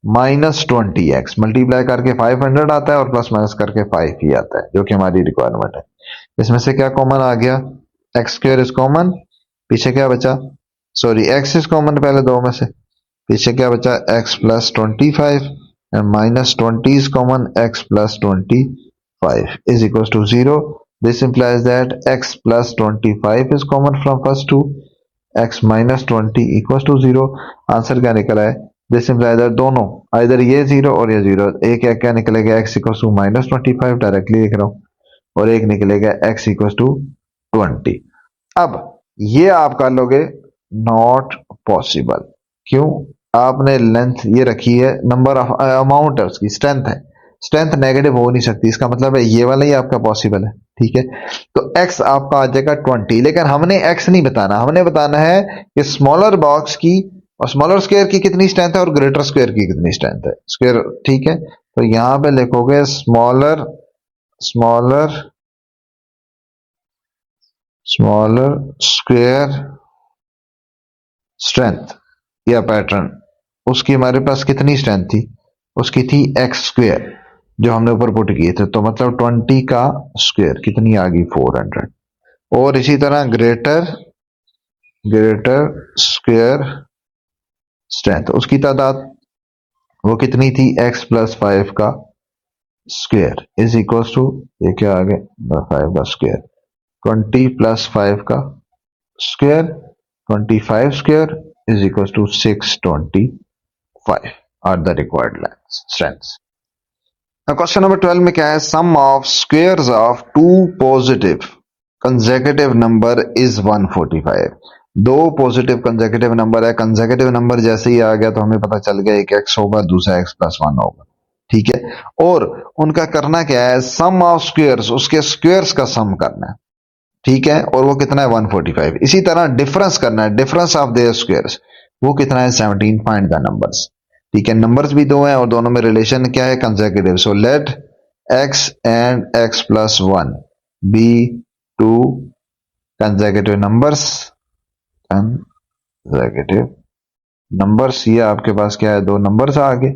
minus 20x, multiply करके 500 आता है और प्लस माइनस करके 5 ही आता है, जो कि हमारी रिक्वायरमेंट है। इसमें से क्या कॉमन आ गया, एक्स स्क्र इज कॉमन, पीछे क्या बचा, सॉरी एक्स इज कॉमन पहले दो में से, पीछे क्या बचा x plus 25 and minus 20 is common, x plus 25 is equal to 0, this implies that x plus 25 is common from first two, x minus 20 equal to 0, answer क्या निकला है, दिस इंप्लाइज दैट दोनों इधर ये 0 और ये 0, एक क्या निकलेगा x equal to minus 25 directly लिख रहा हूं, और एक निकलेगा x इक्वल टू 20। अब ये आप कर लोगे नॉट पॉसिबल, क्यों, आपने लेंथ ये रखी है, नंबर ऑफ अमाउंट है उसकी स्ट्रेंथ है, स्ट्रेंथ नेगेटिव हो नहीं सकती, इसका मतलब है ये वाला ही आपका पॉसिबल है, ठीक है, तो x आपका आ जाएगा 20, लेकिन हमने x नहीं बताना, हमने बताना है कि स्मॉलर बॉक्स की और स्मॉलर स्क्वायर की कितनी स्ट्रेंथ है और ग्रेटर स्क्वायर की कितनी स्ट्रेंथ है, स्क्वायर, ठीक है, तो यहां पे लिखोगे smaller smaller smaller square strength या पैटर्न, उसकी हमारे पास कितनी स्ट्रेंथ थी, उसकी थी एक्स स्क्वायर जो हमने ऊपर पुट किए थे, तो मतलब 20 का स्क्वायर कितनी आ गई 400, और इसी तरह ग्रेटर ग्रेटर स्क्वायर स्ट्रेंथ उसकी तादाद वो कितनी थी एक्स प्लस 5 का स्क्वायर इज इक्वल टू, ये क्या आ गया 5 का स्क्वायर, 20 प्लस 5 का square 25 square is equals to 625 are the required strengths. Now question number 12 में क्या है, sum of squares of two positive consecutive number is 145, दो पॉजिटिव कंसेक्यूटिव नंबर है, कंसेक्यूटिव नंबर जैसे ही आ गया तो हमें पता चल गया एक x होगा दूसरा x प्लस 1 होगा, ठीक है, और उनका करना क्या है, सम ऑफ स्क्वायर्स, उसके स्क्वायर्स का सम करना है, ठीक है, और वो कितना है 145, इसी तरह डिफरेंस करना है, डिफरेंस ऑफ देयर स्क्वायर्स, वो कितना है 17, फाइंड द नंबर्स। ठीक है, नंबर्स भी दो हैं और दोनों में रिलेशन क्या है, consecutive. So let x and x plus 1 be two consecutive numbers, consecutive numbers. ये आपके पास क्या है, दो नंबर्स आ गए।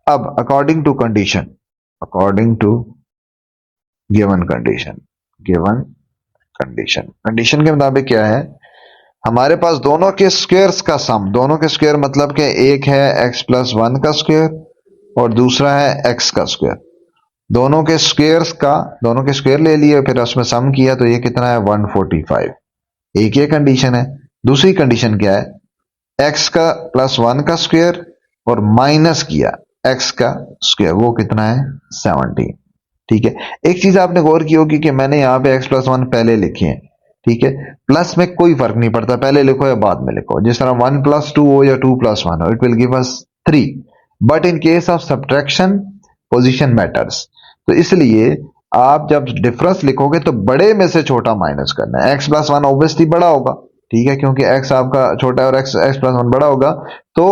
अब according to condition, according to given condition, given condition, condition के मुताबिक क्या है, हमारे पास दोनों के स्क्वायर्स का सम, दोनों के स्क्वायर मतलब कि एक है x प्लस 1 का स्क्वायर और दूसरा है x का स्क्वायर। दोनों के स्क्वायर्स का, दोनों के स्क्वायर ले लिए फिर उसमें सम किया तो ये कितना है 145। एक ये कंडीशन है। दूसरी कंडीशन क्या है, x का प्लस 1 का स्क्वायर और माइनस किया x का स्क्वायर, वो कितना है 17। ठीक है, एक चीज आपने गौर की होगी कि मैंने यहाँ पे x प्लस 1 पहले लिखे हैं। ठीक है, प्लस में कोई फर्क नहीं पड़ता पहले लिखो या बाद में लिखो, जिस तरह 1 प्लस 2 हो या 2 प्लस 1 हो, it will give us 3। But in case of subtraction position matters, तो इसलिए आप जब डिफरेंस लिखोगे तो बड़े में से छोटा माइनस करना है। x प्लस 1 ऑब्वियसली बड़ा होगा, ठीक है, क्योंकि x आपका छोटा है और x प्लस 1 बड़ा होगा, तो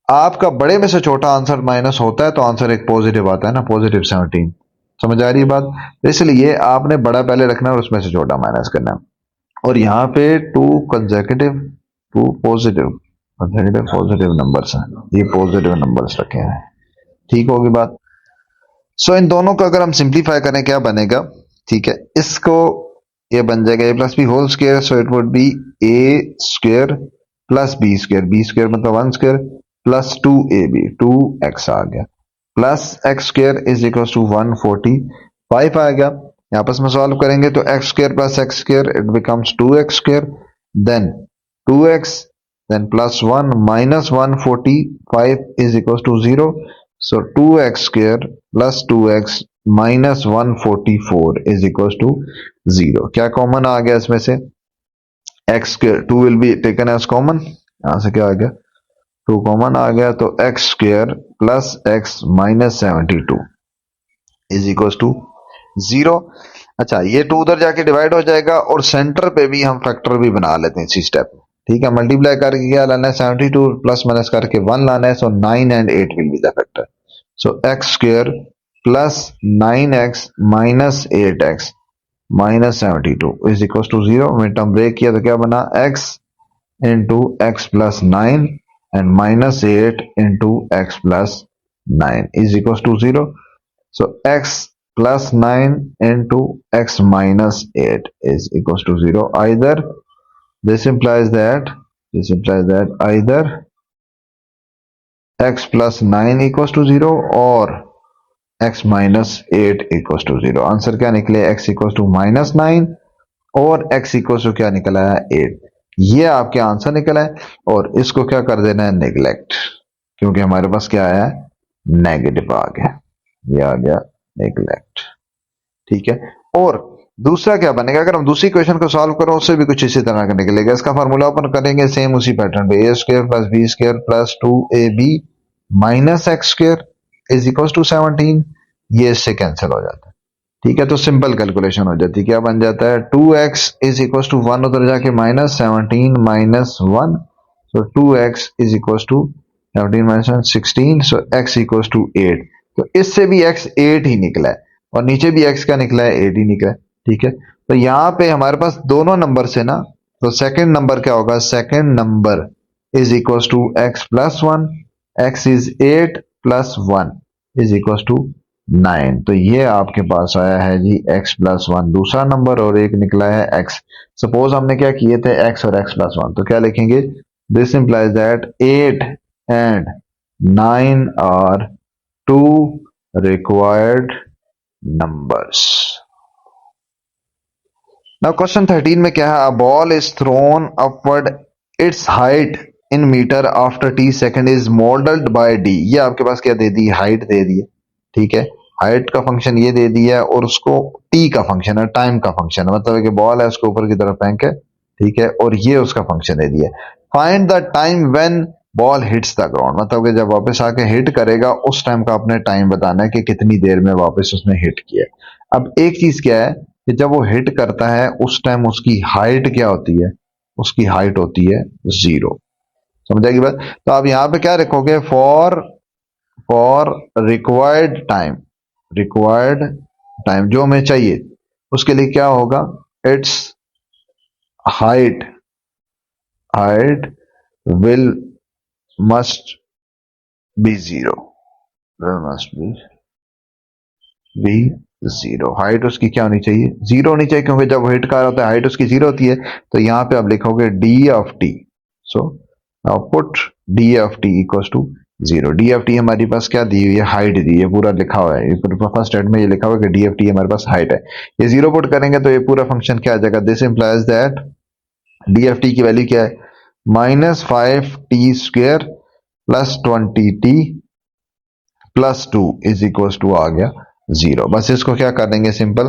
आपका बड़े में से छोटा आंसर माइनस होता है तो आंसर एक पॉजिटिव आता है ना, पॉजिटिव 17। समझ आ रही है बात, तो इसलिए आपने बड़ा पहले रखना है और उसमें से छोटा माइनस करना है। और यहाँ पे two consecutive, two positive consecutive positive numbers हैं, ये पॉजिटिव नंबर्स रखे हैं। ठीक होगी बात। सो इन दोनों को अगर हम सिंप्लीफाई करें क्या बनेगा, ठीक है, इसको ये बन जाएगा a plus b whole square, so it would be a square plus b square, b square मतलब 1 स्क्वायर प्लस 2ab, 2x आ गया, plus x square is equal to 145 आएगा। आपस में सॉल्व करेंगे तो x square plus x square it becomes 2x square, then 2x, then plus 1 minus 145 is equal to 0। So 2x square plus 2x minus 144 is equal to 0। क्या common आ गया इसमें से, x square, 2 will be taken as common, यहां से क्या आ गया 2 कॉमन आ गया, तो x square plus x minus 72 is equal to 0। अच्छा, ये 2 उधर जाके डिवाइड हो जाएगा और सेंटर पे भी हम फैक्टर भी बना लेते हैं इसी स्टेप में। ठीक है, मल्टीप्लाई करके क्या लाना है 72 प्लस माइनस करके 1 लाना है, so 9 and 8 will be the factor. So x square plus 9x minus 8x minus 72 is equal to 0। Mid term break किया तो क्या बना, x into x plus 9 and minus 8 into x plus 9 is equals to 0. So x plus 9 into x minus 8 is equals to 0. Either this implies that either x plus 9 equals to 0 or x minus 8 equals to 0. Answer क्या निकले, x equals to minus 9 और x equals to क्या निकला है 8। ये आपके answer निकला है और इसको क्या कर देना है नेग्लेक्ट, क्योंकि हमारे पास क्या आया नेगेटिव आ गया, ये आ गया नेग्लेक्ट। ठीक है, और दूसरा क्या बनेगा, अगर हम दूसरी क्वेश्चन को सॉल्व करो उससे भी कुछ इसी तरह का निकलेगा। इसका फार्मूला ओपन करेंगे सेम उसी पैटर्न पे, a square plus b square plus 2ab minus x square is equal to 17। ये इससे कैंसिल हो जाता है। ठीक है, तो सिंपल कैलकुलेशन हो जाती है, क्या बन जाता है 2x इज इक्वल टू 1 उधर जाके minus 17 minus 1, so 2x is equal to 17 minus 16, so x equal to 8। तो इससे भी x 8 ही निकला है और नीचे भी x का निकला है 8 ही निकला है। ठीक है, तो यहाँ पे हमारे पास दोनों नंबर से ना, तो सेकंड नंबर क्या होगा, second number is equal to x plus 1, x is 8 plus 1 is equal to 9। तो ये आपके पास आया है जी x प्लस 1 दूसरा नंबर और एक निकला है x। सपोज हमने क्या किए थे x और x प्लस 1, तो क्या लिखेंगे, this implies that 8 and 9 are 2 required numbers. Now question 13 में क्या है, a ball is thrown upward, its height in metre after t second is modelled by d। ये आपके पास क्या दे दी, हाइट दे दी है। ठीक है, हाइट का फंक्शन ये दे दिया है और उसको t का फंक्शन है, टाइम का फंक्शन है, मतलब कि बॉल है उसको ऊपर की तरफ फेंक है। ठीक है, और ये उसका फंक्शन दे दिया है। Find the time when ball hits the ground, मतलब कि जब वापस आके हिट करेगा उस टाइम का अपने टाइम बताना है कि कितनी देर में वापस उसने हिट किया। अब एक चीज क्या है कि जब वो हिट करता है उस टाइम उसकी हाइट क्या होती है, उसकी हाइट होती है 0। समझ आएगी बात। तो आप यहाँ पे क्या लिखोगे, फॉर रिक्वायर्ड टाइम जो हमें चाहिए उसके लिए क्या होगा, it's height height will must be zero, must be zero. Height उसकी क्या होनी चाहिए, जीरो होनी चाहिए, क्योंकि जब हिट का होता है हाइट उसकी जीरो होती है। तो यहां पे आप लिखोगे d of t. So put d of t equal to zero. D of t हमारे पास क्या दी हुई है, हाइट दी है, पूरा लिखा हुआ है फर्स्ट स्टेट में, ये लिखा हुआ है कि डी ऑफ टी हमारे पास हाइट है। ये जीरो पुट करेंगे तो ये पूरा फंक्शन क्या आ जाएगा, this implies that d of t की वैल्यू क्या है, -5t² plus 20t plus 2 is equal to आ गया जीरो। बस इसको क्या कर देंगे, सिंपल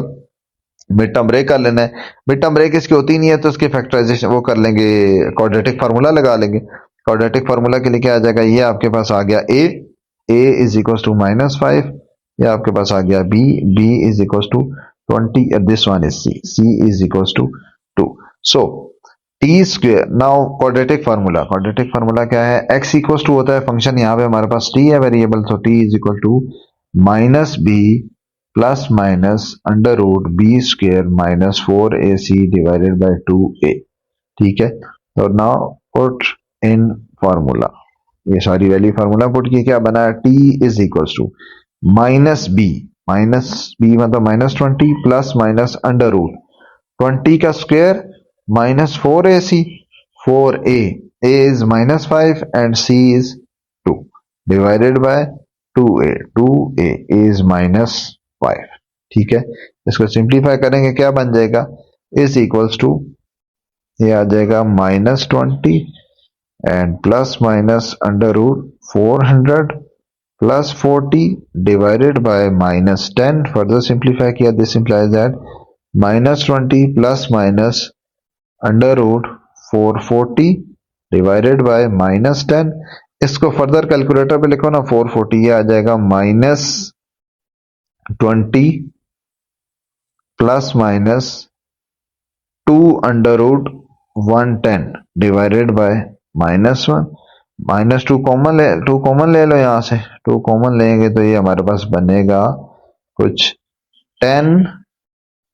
मिड टर्म ब्रेक कर लेना है। मिड टर्म ब्रेक इसकी होती नहीं है तो इसके फैक्टराइजेशन वो कर लेंगे, क्वाड्रेटिक फार्मूला लगा लेंगे। क्वाड्रेटिक फार्मूला के लिए क्या आ जाएगा, ये आपके पास आ गया ए इज इक्वल टू -5, ये आपके पास आ गया b is equal to 20, this one is c is equal to 2। So t square, now quadratic formula क्या है, एक्स इक्वल टू होता है फंक्शन, यहाँ पे हमारे पास टी है वेरिएबल, तो t is equal to -b plus minus under root B square -4ac divided by 2a। ठीक है, तो नाउ पुट इन फार्मूला, ये सारी वैल्यू फार्मूला पुट की, क्या बना, t is equal to -b मतलब -20 प्लस माइनस अंडर रूट 20 का square -4ac, 4a, a is -5 and c is 2 divided by 2a is -5। ठीक है, इसको सिंप्लीफाई करेंगे क्या बन जाएगा, इज इक्वल्स टू, ये आ जाएगा -20 and plus minus under root 400 plus 40 divided by -10। Further simplify किया, this implies that -20 plus minus under root 440 divided by -10। इसको फर्दर कैलकुलेटर पे लिखो ना, 440 ये आ जाएगा -20 plus minus 2 under root 110 divided by -1, -2 common ले, 2 कॉमन ले लो, यहां से 2 कॉमन लेंगे तो ये हमारे पास बनेगा कुछ 10,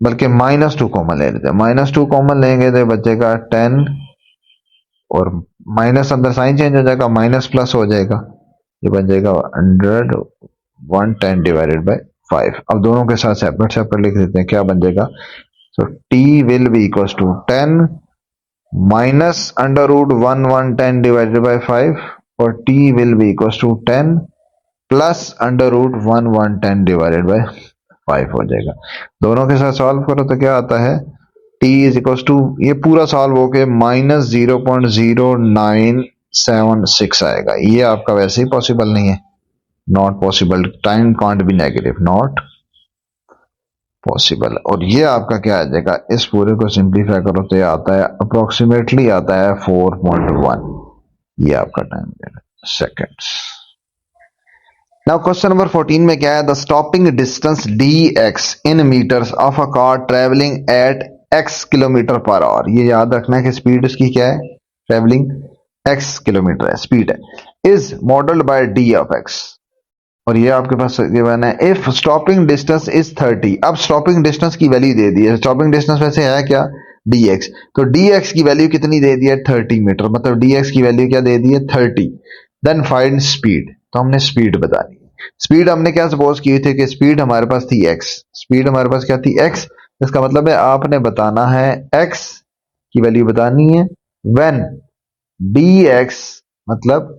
बल्कि -2 कॉमन ले लेते हैं, -2 कॉमन लेंगे तो बचेगा 10 और माइनस अंदर साइन चेंज हो जाएगा, माइनस प्लस हो जाएगा, ये बन जाएगा 100 110 डिवाइडेड बाय 5। अब दोनों के साथ सेपरेट लिख देते हैं, क्या बन जाएगा, so t will be equals to 10 minus under root 110 divided by 5 और t will be equals to 10 plus under root 110 divided by 5 हो जाएगा। दोनों के साथ सॉल्व करो तो क्या आता है, t is equals to, ये पूरा सॉल्व होके -0.0976 आएगा। ये आपका वैसे ही पॉसिबल नहीं है, not possible, time can't be negative, not possible. और ये आपका क्या आ जाएगा, इस पूरे को सिंप्लीफाई करो तो ये आता है अप्रोक्सीमेटली आता है 4.1, ये आपका time seconds. Now question number 14 में क्या है, the stopping distance dx in metres of a car travelling at x kilometre per hour. ये याद रखना है कि स्पीड इसकी क्या है, ट्रेवलिंग x किलोमीटर है, स्पीड है, is modelled by d of x। और ये आपके पास गिवन है, इफ स्टॉपिंग डिस्टेंस इज 30। अब स्टॉपिंग डिस्टेंस की वैल्यू दे दी है, स्टॉपिंग डिस्टेंस वैसे है क्या, dx, तो dx की वैल्यू कितनी दे दी है, 30 मीटर, मतलब dx की वैल्यू क्या दे दी है, 30। देन फाइंड स्पीड, तो हमने स्पीड बतानी, स्पीड हमने क्या सपोज की थी कि स्पीड हमारे पास थी x, स्पीड हमारे पास क्या थी x, इसका मतलब है आपने बताना है x की वैल्यू बतानी है व्हेन dx मतलब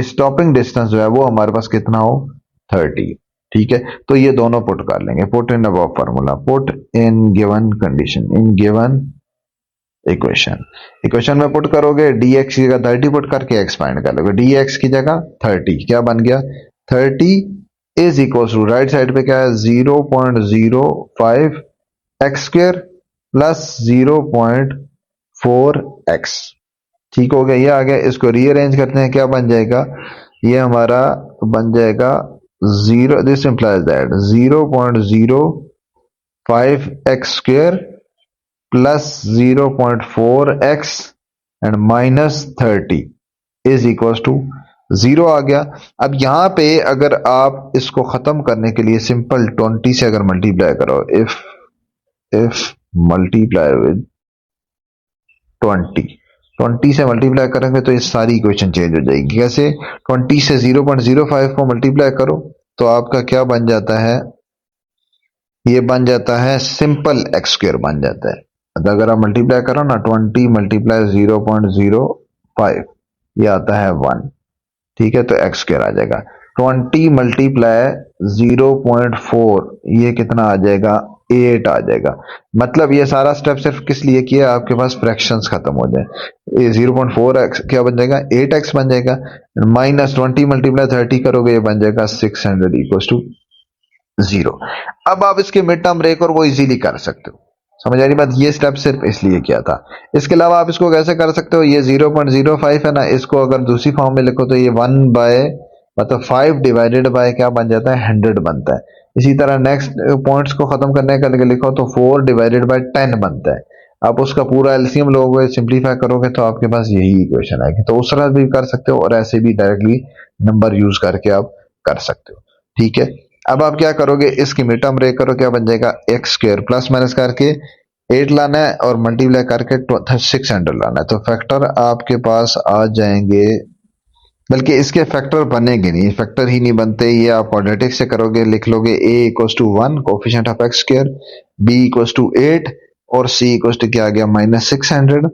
स्टॉपिंग डिस्टेंस जो है वो हमारे पास कितना हो, 30। ठीक है, तो ये दोनों पुट कर लेंगे, put in above formula, put in given condition, in given equation में पुट करोगे, dx की जगह 30 पुट करके x फाइंड कर लोगे, dx की जगह 30 क्या बन गया, 30 is equal to, right side पे क्या है, 0.05 एक्स स्क्वायर प्लस 0.4 एक्स। ठीक हो गया, ये आ गया, इसको रीअरेंज करते हैं, क्या बन जाएगा, ये हमारा बन जाएगा 0, this implies that 0.05 x square plus 0.4 x and -30 is equal to 0 आ गया। अब यहाँ पे अगर आप इसको खत्म करने के लिए सिंपल 20 से अगर मल्टीप्लाई करो, इफ मल्टीप्लाई विद 20 से मल्टीप्लाई करेंगे तो ये सारी इक्वेशन चेंज हो जाएगी। कैसे? 20 से 0.05 को मल्टीप्लाई करो तो आपका क्या बन जाता है, ये बन जाता है सिंपल एक्स स्क्वायर बन जाता है। तो अगर आप मल्टीप्लाई करो ना 20 मल्टीप्लाई 0.05 ये आता है 1, ठीक है, तो एक्स स्क्वायर आ जाएगा। 20 मल्टीप्लाई 0.4 ये कितना आ जाएगा, 8 आ जाएगा। मतलब ये सारा स्टेप सिर्फ किस लिए किया, आपके पास फ्रैक्शंस खत्म हो जाए। ये 0.4x क्या बन जाएगा, 8x बन जाएगा। माइनस 20 मल्टीप्लाई 30 करोगे ये बन जाएगा 600 इक्वल टू 0। अब आप इसके मिड टर्म ब्रेक और वो इजीली कर सकते हो। समझ आ रही बात? ये स्टेप सिर्फ इसलिए किया था। इसके अलावा आप इसको कैसे कर सकते हो, ये 0.05 है ना, इसको अगर दूसरी फॉर्म में लिखो तो ये 1 बाय मतलब 5 डिवाइडेड बाय क्या बन जाता है, 100 बनता है। इसी तरह नेक्स्ट पॉइंट्स को खत्म करने का लिखो तो 4 डिवाइडेड बाय 10 बनता है। आप उसका पूरा एलसीएम लोगे, सिंप्लीफाई करोगे तो आपके पास यही इक्वेशन आएगी। तो उस तरह भी कर सकते हो और ऐसे भी डायरेक्टली नंबर यूज करके आप कर सकते हो, ठीक है। अब आप क्या करोगे, इसकी मिड टर्म ब्रेक करो, क्या बन जाएगा, एक्स स्क्वायर प्लस माइनस करके 8 लाना है और मल्टीप्लाई करके 600 लाना है। तो फैक्टर आपके पास आ जाएंगे, बल्कि इसके फैक्टर बनेंगे नहीं, फैक्टर ही नहीं बनते। ये आप क्वाड्रेटिक से करोगे, लिख लोगे a equal to 1 coefficient of x square, b equal to 8 और c इक्वल टू क्या आ गया, -600।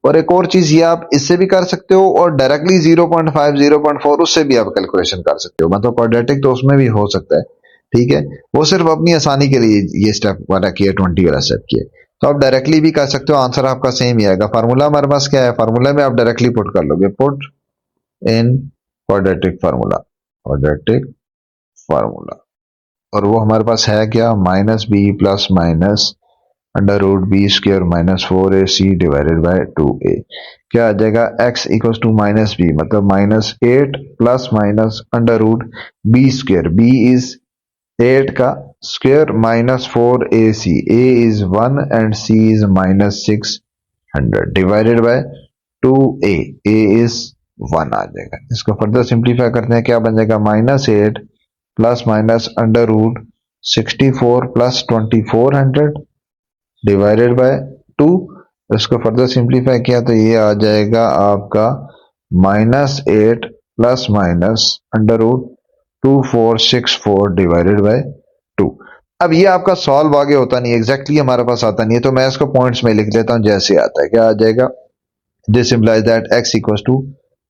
और एक और चीज ये आप इससे भी कर सकते हो और डायरेक्टली 0.5 0.4 उससे भी आप कैलकुलेशन कर सकते हो। मतलब क्वाड्रेटिक तो उसमें भी हो सकता है, ठीक है। वो सिर्फ अपनी आसानी के लिए ये स्टेप वाला किया, 20 वाला स्टेप किया। तो आप डायरेक्टली भी कर सकते हो, आंसर आपका सेम ही आएगा। फार्मूला हमारे पास क्या है, फार्मूला में आप डायरेक्टली पुट कर लोगे, पुट इन क्वाड्रेटिक फार्मूला और वो हमारे पास है क्या, -b plus minus under root b square -4ac divided by 2a। क्या आ जाएगा, x इक्वल टू -b मतलब -8 plus minus under root b square, b is 8 का square -4ac, a is 1 and c is -600 divided by 2a, a is 1 आ जाएगा। इसको further simplify करते हैं, क्या बन जाएगा, -8 plus minus under root 64 plus 2400 divided by 2। इसको फर्दर सिंप्लीफाई किया तो ये आ जाएगा आपका -8 plus minus under root 2464 divided by 2। अब ये आपका सॉल्व आगे होता नहीं, एग्जैक्टली हमारे पास आता नहीं है, तो मैं इसको पॉइंट्स में लिख लेता हूं जैसे आता है। क्या आ जाएगा, this implies that x equal to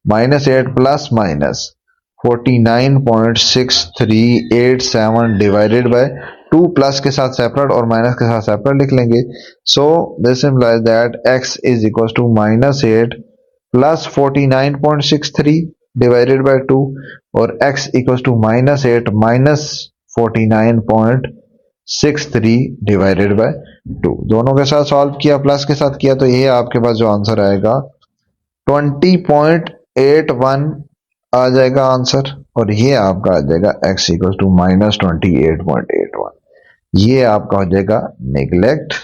-8 plus minus 49.6387 divided by 2 plus के साथ सेपरेट और माइनस के साथ सेपरेट लिख लेंगे। So this implies that x is equal to -8 plus 49.63 divided by 2 और x equal to -8 minus 49.63 divided by 2। दोनों के साथ सॉल्व किया, प्लस के साथ किया, तो ये आपके पास जो आंसर आएगा 20.81 आ जाएगा आंसर। और ये आपका आ जाएगा x इक्वल टू -28.81। ये आपका हो जाएगा नेग्लेक्ट,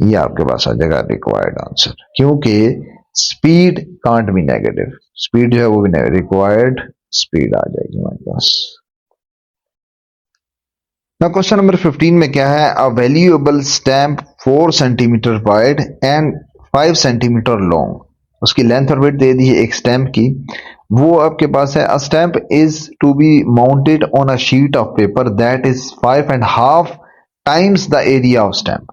ये आपके पास आ जाएगा रिक्वायर्ड आंसर, क्योंकि speed can't be negative, speed जो है वो भी नहीं, रिक्वायर्ड स्पीड आ जाएगी हमारे पास। ना क्वेश्चन नंबर 15 में क्या है, a valuable stamp 4 centimetre wide and 5 centimetre long, उसकी लेंथ और विड्थ दे दी है एक स्टैम्प की। वो आपके पास है, a stamp is to be mounted on a sheet of paper that is 5.5 times the area of stamp.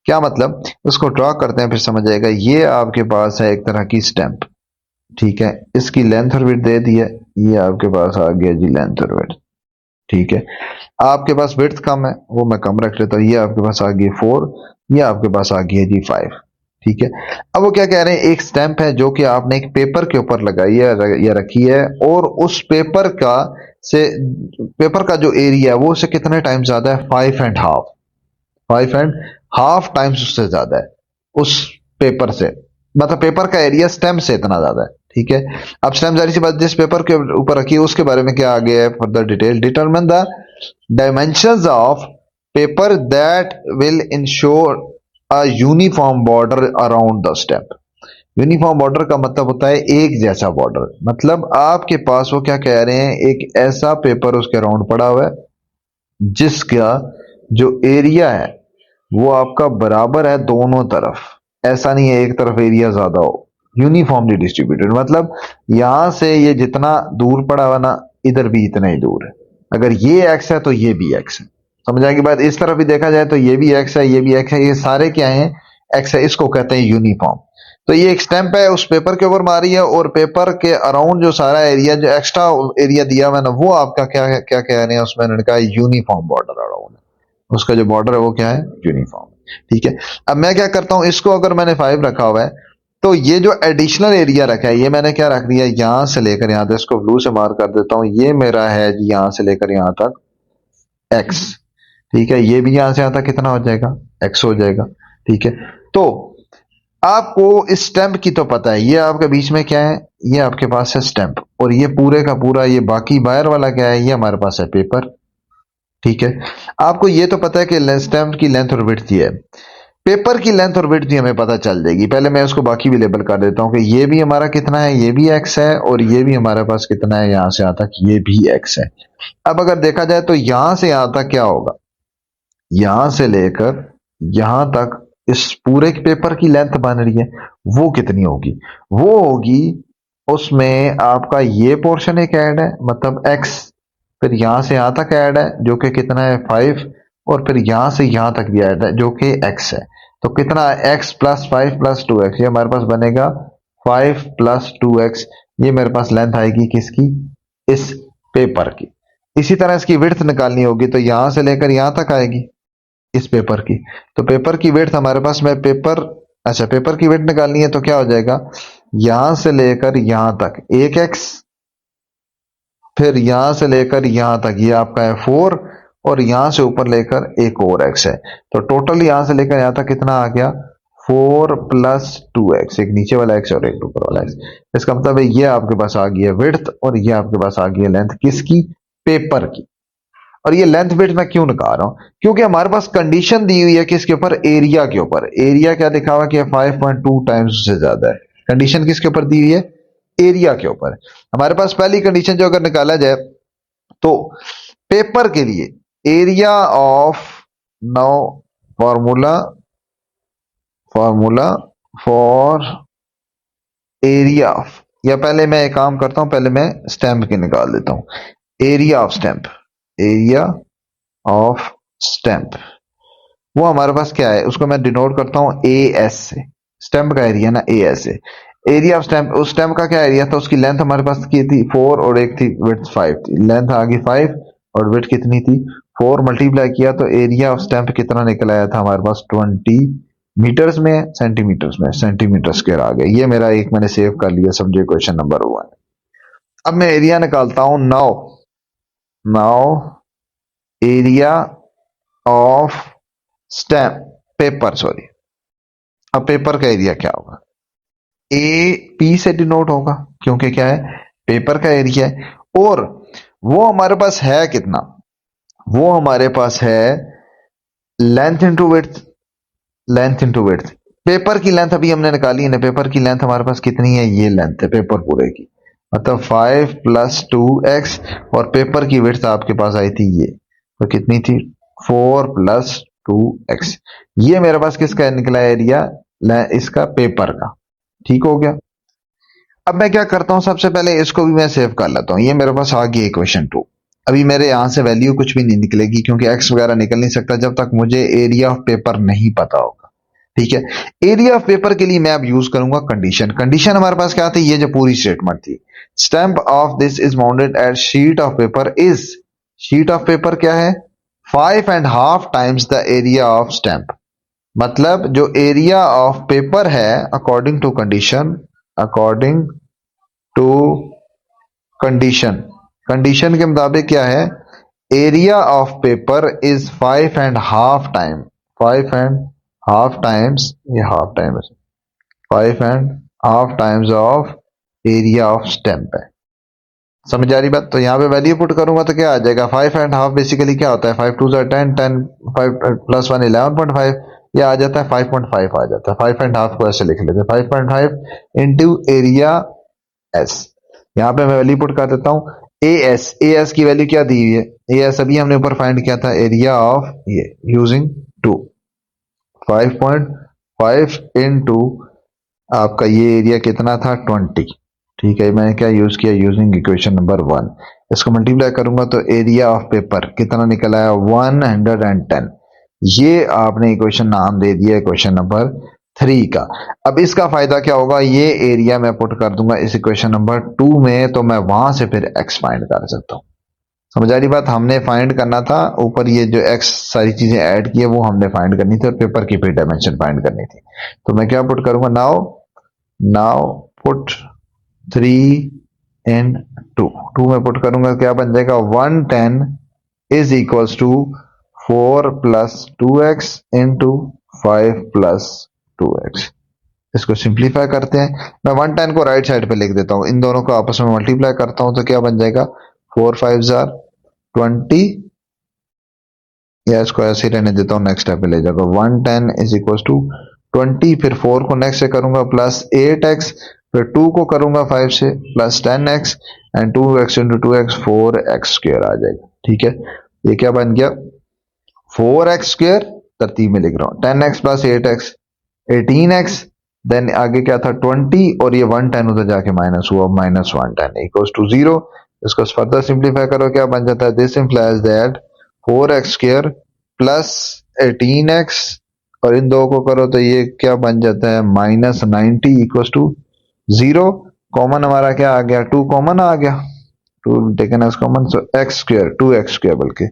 क्या मतलब, उसको ड्रॉ करते हैं फिर समझ आएगा। ये आपके पास है एक तरह की स्टैम्प, ठीक है, इसकी लेंथ और विड्थ दे दी है, ये आपके पास आ गया जी लेंथ और विड्थ, ठीक है। आपके पास विड्थ कम है, वो मैं कम रख लेता हूँ, ये आपके पास आ गई 4, ये आपके पास आ गई है जी 5, ठीक है। अब वो क्या कह रहे हैं, एक स्टैंप है जो कि आपने एक पेपर के ऊपर लगाई है या रखी है, और उस पेपर का जो एरिया है वो उससे कितने टाइम ज्यादा है, 5.5 टाइम्स उससे ज्यादा है उस पेपर से। मतलब पेपर का एरिया स्टैम्प से इतना ज्यादा है, ठीक है। अब स्टैम्प जारी सी बात जिस पेपर के ऊपर रखी है उसके बारे में क्या आ गया है further detail, determine the dimensions of paper that will ensure a uniform border around the stamp। Uniform border का मतलब होता है एक जैसा बॉर्डर, मतलब आपके पास वो क्या कह रहे हैं, एक ऐसा पेपर उसके अराउंड पड़ा हुआ है जिसका जो एरिया है वो आपका बराबर है दोनों तरफ, ऐसा नहीं है एक तरफ एरिया ज्यादा हो, यूनिफॉर्मली डिस्ट्रीब्यूटेड, मतलब यहां से ये जितना दूर पड़ा हुआ ना, इधर भी इतना ही दूर है। अगर ये एक्स है तो ये भी एक्स है, समझ आएगी बात। इस तरफ भी देखा जाए तो ये भी एक्स है, ये भी एक्स है, ये सारे क्या हैं, एक्स है, इसको कहते हैं यूनिफॉर्म। तो ये एक स्टैंप है, उस पेपर के ऊपर मारी है, और पेपर के अराउंड जो सारा एरिया, जो एक्स्ट्रा एरिया दिया हुआ है ना, वो आपका क्या क्या कह रहे हैं उसमें, उन्होंने कहा यूनिफॉर्म बॉर्डर अराउंड, उसका जो बॉर्डर है वो क्या है, यूनिफॉर्म। ठीक है, अब मैं क्या करता हूं, इसको अगर मैंने 5 रखा हुआ है, तो ये जो एडिशनल एरिया रखा है ये मैंने क्या रख दिया, यहां से लेकर यहां तक, इसको ब्लू से मार्क कर देता हूं, ये मेरा है जी यहां से लेकर यहां तक एक्स। ठीक है, ये भी यहां से यहां तक कितना हो जाएगा, एक्स हो जाएगा। ठीक है, तो आपको इस स्टैंप की तो पता है, ये आपके बीच में क्या है, ये आपके पास है स्टैंप, और ये पूरे का पूरा ये बाकी बाहर वाला क्या है, ये हमारे पास है पेपर। ठीक है, आपको ये तो पता है कि स्टैम्प की लेंथ और विड्थ ये है, पेपर की लेंथ और विड्थ भी हमें पता चल जाएगी। पहले मैं उसको बाकी भी लेबल कर देता हूं कि ये भी हमारा कितना है, ये भी एक्स है, और ये भी हमारे पास कितना है, यहां से यहां तक ये भी एक्स है। अब अगर देखा जाए तो यहां से यहां तक क्या होगा, यहां से लेकर यहां तक इस पूरे पेपर की लेंथ बन रही है, वो कितनी होगी, वो होगी, उसमें आपका ये पोर्शन एक ऐड है, मतलब एक्स, फिर यहां से यहां तक ऐड है जो कि कितना है 5, और फिर यहां से यहां तक भी ऐड है जो कि एक्स है। तो कितना, एक्स प्लस 5 प्लस 2 एक्स, ये हमारे पास बनेगा 5 प्लस 2 एक्स। ये मेरे पास लेंथ आएगी किसकी, इस पेपर की। इसी तरह इसकी विड्थ निकालनी होगी तो यहां से लेकर यहां तक आएगी इस पेपर की। तो पेपर की विड्थ हमारे पास में पेपर, अच्छा पेपर की विड्थ निकालनी है तो क्या हो जाएगा, यहां से लेकर यहां तक एक एक्स, फिर यहां से लेकर यहां तक ये आपका है 4, और यहां से ऊपर लेकर एक और एक्स है। तो टोटल यहां से लेकर यहां तक कितना आ गया, 4 प्लस 2 एक्स, एक नीचे वाला एक्स और एक ऊपर वाला एक्स। इसका मतलब है ये आपके पास आ गई है विड्थ, और ये आपके पास आ गई है लेंथ किसकी, पेपर की। और ये लेंथ विड्थ मैं क्यों निकाल रहा हूं, क्योंकि हमारे पास कंडीशन दी हुई है किसके ऊपर, एरिया के ऊपर। एरिया क्या दिखा हुआ कि 5.2 टाइम्स से ज्यादा है, कंडीशन किसके ऊपर दी हुई है, एरिया के ऊपर। हमारे पास पहली कंडीशन जो अगर निकाला जाए तो पेपर के लिए area of, now formula, formula for area of, या पहले मैं एक काम करता हूं, पहले मैं स्टैंप की निकाल देता हूं, area of stamp, area of stamp, वो हमारे पास क्या है, उसको मैं डिनोट करता हूं ए एस से, स्टैंप का एरिया ना ए एस से। एरिया ऑफ स्टैंप, उस स्टैंप का क्या एरिया था, उसकी लेंथ हमारे पास की थी 4 और एक थी विड्थ 5 थी, लेंथ आ गई 5 और विड्थ कितनी थी 4, मल्टीप्लाई किया तो एरिया ऑफ स्टैंप कितना निकल आया था हमारे पास 20 मीटर्स में, सेंटीमीटर्स में, सेंटीमीटर स्क्वायर आ गया। ये मेरा एक मैंने सेव कर लिया, समझे क्वेश्चन नंबर 1। अब मैं एरिया निकालता हूं, now, now area of stamp, paper sorry, अब पेपर का एरिया क्या होगा, ए पी से डिनोट होगा, क्योंकि क्या है, पेपर का एरिया है। और वो हमारे पास है कितना, वो हमारे पास है length into width, length into width. Paper की लेंथ अभी हमने निकाली है ना, पेपर की लेंथ हमारे पास कितनी है, ये लेंथ है पेपर पूरे की, मतलब 5 प्लस 2 एक्स, और पेपर की विड्थ आपके पास आई थी ये, तो कितनी थी 4 प्लस 2 एक्स। ये मेरे पास किसका निकला एरिया, इसका पेपर का। ठीक हो गया। अब मैं क्या करता हूं, सबसे पहले इसको भी मैं सेव कर लेता हूं, ये मेरे पास आ गई इक्वेशन 2। अभी मेरे यहां से वैल्यू कुछ भी नहीं निकलेगी क्योंकि एक्स वगैरह निकल नहीं सकता जब तक मुझे एरिया ऑफ पेपर नहीं पता होगा। ठीक है, एरिया ऑफ पेपर के लिए मैं अब यूज करूंगा कंडीशन। कंडीशन हमारे पास क्या थी, ये जो पूरी स्टेटमेंट थी, stamp of this is mounted at sheet of paper is, sheet of paper क्या है, 5.5 times the area of stamp. मतलब जो एरिया ऑफ पेपर है according to condition, according to condition, condition के मुताबिक क्या है, area of paper is 5.5 time, 5.5 times, ये हाफ टाइम है, 5.5 times of area of stamp है। समझ आ रही बात। तो यहाँ पे वैल्यू पुट करूंगा तो क्या आ जाएगा, 5.5 बेसिकली क्या होता है, 5 2 10, 10 5 प्लस 1 11.5, ये आ जाता है 5.5 आ जाता है। 5.5 को ऐसे लिख लेते हैं, 5.5 इंटू एरिया एस। यहाँ पे मैं वैल्यू पुट कर देता हूँ ए एस की वैल्यू क्या दी हुई है, ए एस अभी हमने ऊपर फाइंड किया था, एरिया ऑफ ये यूजिंग 2, 5.5 इंटू आपका ये एरिया कितना था 20। ठीक है, मैंने क्या यूज किया, यूजिंग इक्वेशन नंबर 1। इसको मल्टीप्लाई करूंगा तो एरिया ऑफ पेपर कितना निकला है 110। ये आपने इक्वेशन नाम दे दिया इक्वेशन नंबर 3 का। अब इसका फायदा क्या होगा, ये एरिया मैं पुट कर दूंगा इस इक्वेशन नंबर 2 में, तो मैं वहां से फिर एक्स फाइंड कर सकता हूँ। समझ आ रही बात, हमने फाइंड करना था ऊपर ये जो एक्स सारी चीजें ऐड की है वो हमने फाइंड करनी थी और पेपर की फिर डायमेंशन फाइंड करनी थी। तो मैं क्या पुट करूंगा, नाउ पुट 3 इन 2 में पुट करूंगा, क्या बन जाएगा 110 is equals to 4 plus 2x into 5 plus 2x। इसको सिंप्लीफाई करते हैं, मैं 110 को राइट साइड पे लिख देता हूं, इन दोनों को आपस में मल्टीप्लाई करता हूं तो क्या बन जाएगा 4 5 जार 20, या इसको ऐसे ही रहने देता हूँ, नेक्स्ट स्टेप पे ले जाऊंगा 110 इज इक्वल टू 20, फिर 4 को नेक्स्ट से करूंगा प्लस 8x, फिर 2 को करूंगा 5 से plus 10x and 2x into 2x 4x square आ जाएगा। ठीक है, ये क्या बन गया 4x स्क्वायर, तरतीब में लिख रहा हूँ 10x plus 8x 18x, then आगे क्या था 20 और ये 110 उधर जाके माइनस हुआ, माइनस 110 इक्वल्स टू 0। इसको फर्दर सिंप्लीफाई करो, क्या बन जाता है, this implies that 4x square plus 18x और इन दो को करो तो ये क्या बन जाता है माइनस 90 इक्वल्स टू 0। कॉमन हमारा क्या आ गया, 2 कॉमन आ गया, 2 taken as common, so x square 2x square बल्कि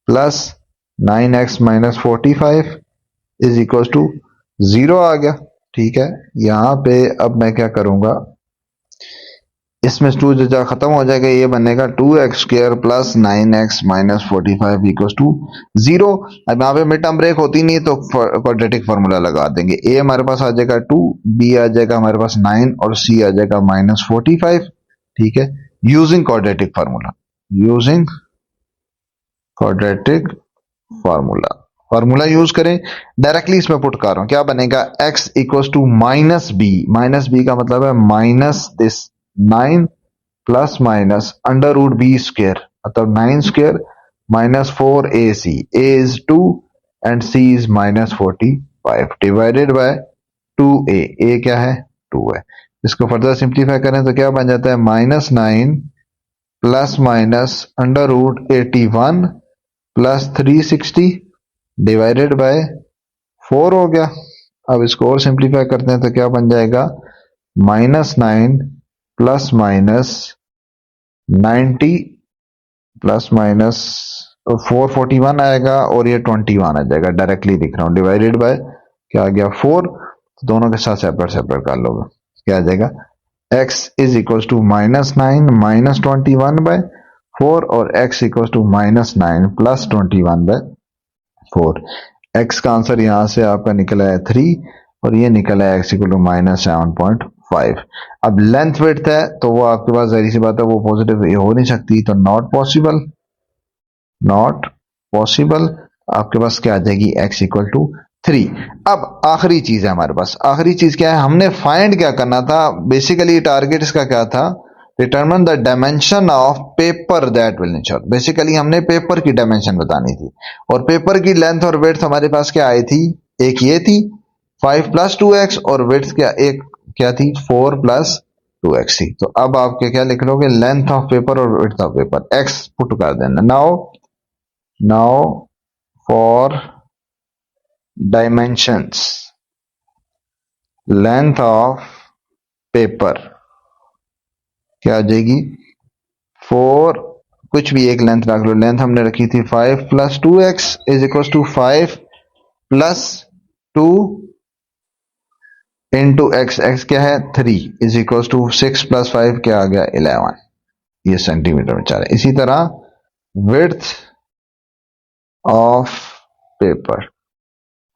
plus 9x minus 45 is equal to 0 आ गया। ठीक है, यहां पे अब मैं क्या करूंगा, इसमें 2 जो खत्म हो जाएगा, ये बनेगा 2x square plus 9x minus 45 equal to 0। अब यहाँ पे मिड टर्म ब्रेक होती नहीं तो क्वाड्रेटिक फार्मूला लगा देंगे, a हमारे पास आ जाएगा 2, b आ जाएगा हमारे पास 9 और c आ जाएगा माइनस 45। ठीक है, using quadratic formula, using quadratic formula, formula use करें, डायरेक्टली इसमें पुट कर रहा हूं, क्या बनेगा x equal to minus B का मतलब है minus this 9 plus minus under root B square, मतलब 9 square minus 4ac, a is 2 and c is minus 45 divided by 2a, a क्या है 2 है। इसको फर्दर सिंप्लीफाई करें तो क्या बन जाता है minus 9 plus minus under root 81 plus 360 divided by 4 हो गया। अब इसको और सिंप्लीफाई करते हैं तो क्या बन जाएगा minus 9 plus minus 90 plus minus 441 आएगा और ये 21 आ जाएगा, डायरेक्टली दिख रहा हूं, डिवाइडेड बाय क्या आ गया 4, तो दोनों के साथ सेपरेट कर लोगे, क्या आ जाएगा x is equal to minus 9 minus 21 by 4 और x equal to minus 9 plus 21 by 4। x का आंसर यहां से आपका निकला है 3 और ये निकला है x इक्वल टू माइनस 7.5। अब लेंथ विड्थ है तो वो आपके पास जहरी सी बात है वो पॉजिटिव हो नहीं सकती, तो नॉट पॉसिबल आपके पास क्या आ जाएगी x इक्वल टू 3। अब आखिरी चीज है हमारे पास, आखिरी चीज क्या है, हमने फाइंड क्या करना था, बेसिकली टारगेट इसका क्या था, determine the dimension of paper that will ensure. Basically हमने पेपर की डायमेंशन बतानी थी और पेपर की लेंथ और विड्थ हमारे पास क्या आई थी, एक ये थी 5 प्लस 2x और विड्थ क्या थी 4 प्लस 2x थी। तो अब आपके क्या लिख लोगे, लेंथ ऑफ पेपर और width of paper, x put कर देना। Now for dimensions, length of paper क्या आ जाएगी 4, कुछ भी एक लेंथ रख लो, लेंथ हमने रखी थी 5 plus 2x is equal to 5 plus 2 into x क्या है 3 इज इक्वल टू 6 प्लस 5 क्या आ गया 11, ये सेंटीमीटर में चाह रहे। इसी तरह width of paper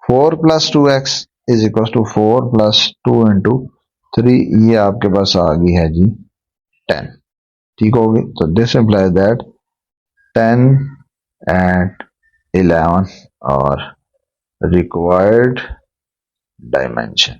4 plus 2x is equal to 4 plus 2 into 3, ये आपके पास आ गई है जी 10। ठीक होगी, तो दिस इंप्लाइज दैट 10 एंड 11 और रिक्वायर्ड डायमेंशन।